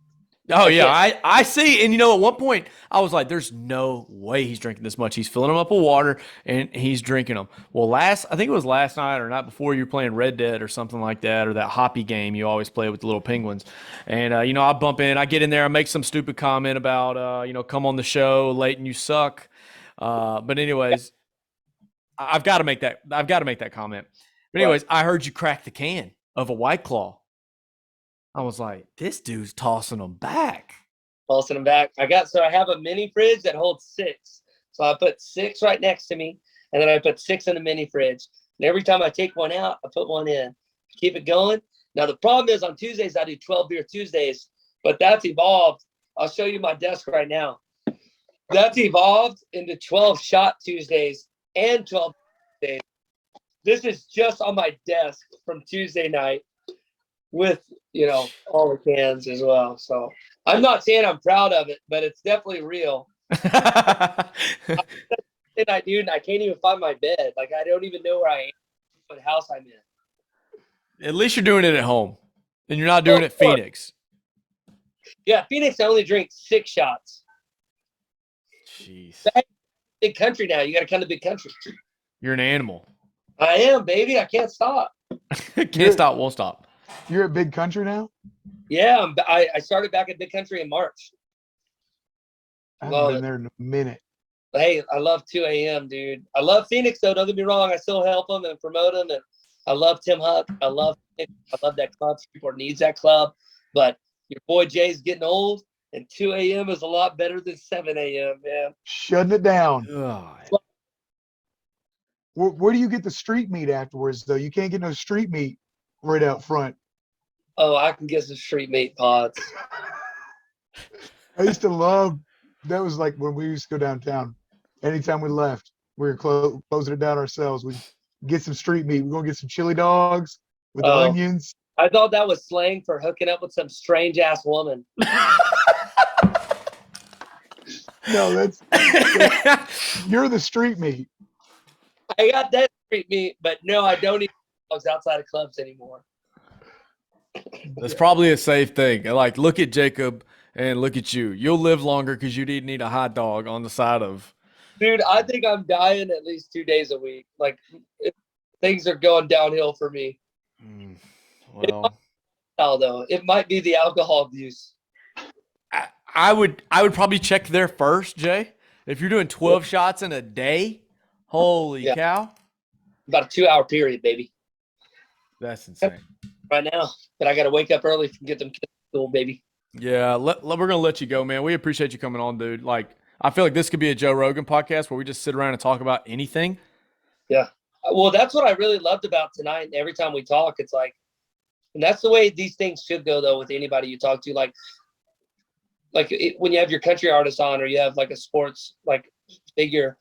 Oh, yeah. can't- I see. And, at one point, I was like, there's no way he's drinking this much. He's filling them up with water, and he's drinking them. Well, I think it was last night or night before, you were playing Red Dead or something like that, or that hoppy game you always play with the little penguins. And, I bump in. I get in there. I make some stupid comment about, come on the show late and you suck. But anyways, I've got to make that. I've got to make that comment. But anyways, I heard you crack the can of a White Claw. I was like, this dude's tossing them back. Tossing them back. I have a mini fridge that holds 6. So I put 6 right next to me, and then I put 6 in the mini fridge. And every time I take one out, I put one in. Keep it going. Now the problem is on Tuesdays I do 12 beer Tuesdays, but that's evolved. I'll show you my desk right now. That's evolved into 12 shot Tuesdays and 12 days. This is just on my desk from Tuesday night with, all the cans as well. So I'm not saying I'm proud of it, but it's definitely real. And I do, and I can't even find my bed. Like, I don't even know where I am, what house I'm in. At least you're doing it at home, and you're not doing it Phoenix. Yeah, Phoenix, I only drink 6 shots. Jeez. Big country now. You got to come to big country. You're an animal. I am, baby. I can't stop. Can't stop, won't stop. You're at Big Country now? Yeah, I started back at Big Country in March. I haven't been there in a minute. Hey, I love 2 a.m., dude. I love Phoenix, though. Don't get me wrong. I still help them and promote them. And I love Tim Huck. I love that club. People needs that club. But your boy Jay's getting old, and 2 a.m. is a lot better than 7 a.m., man. Shutting it down. God. Where do you get the street meat afterwards, though? You can't get no street meat right out front. Oh, I can get some street meat pods. I used to love that. Was like when we used to go downtown. Anytime we left, we were closing it down ourselves. We get some street meat. We're gonna get some chili dogs with onions. I thought that was slang for hooking up with some strange ass woman. No, that's you're the street meat. I got that street meat, but no, I don't eat dogs outside of clubs anymore. That's probably a safe thing. Like, look at Jacob and look at you. You'll live longer because you didn't eat a hot dog on the side of. Dude, I think I'm dying at least 2 days a week. Like, things are going downhill for me. Well, Though it might be the alcohol abuse. I would probably check there first, Jay. If you're doing 12 shots in a day, holy cow. About a 2-hour period, baby. That's insane. Right now. But I got to wake up early to get them kids to school, baby. Yeah, we're going to let you go, man. We appreciate you coming on, dude. Like, I feel like this could be a Joe Rogan podcast where we just sit around and talk about anything. Yeah. Well, that's what I really loved about tonight. And every time we talk, it's like, and that's the way these things should go, though, with anybody you talk to. Like when you have your country artist on, or you have like a sports like figure,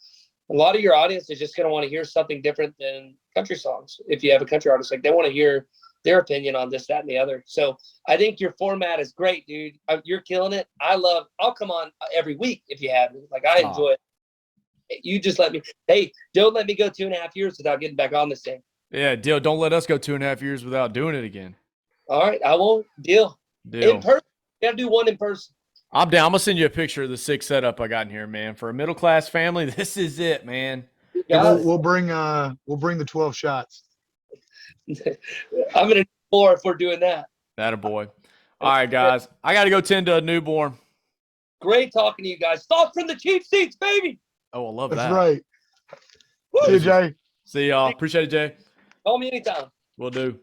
a lot of your audience is just going to want to hear something different than country songs. If you have a country artist, like, they want to hear their opinion on this, that, and the other. So I think your format is great, dude. You're killing it. I'll come on every week if you have me. Like, I enjoy it. You just don't let me go 2.5 years without getting back on this thing. Yeah, deal. Don't let us go 2.5 years without doing it again. All right, I won't. Deal. In person. You got to do one in person. I'm down. I'm going to send you a picture of the sick setup I got in here, man. For a middle-class family, this is it, man. We'll bring the 12 shots. I'm going to do more if we're doing that. Attaboy. All right, guys. I got to go tend to a newborn. Great talking to you guys. Talk from the cheap seats, baby. Oh, I love that. That's right. Woo. See you, Jay. See y'all. Appreciate it, Jay. Call me anytime. Will do.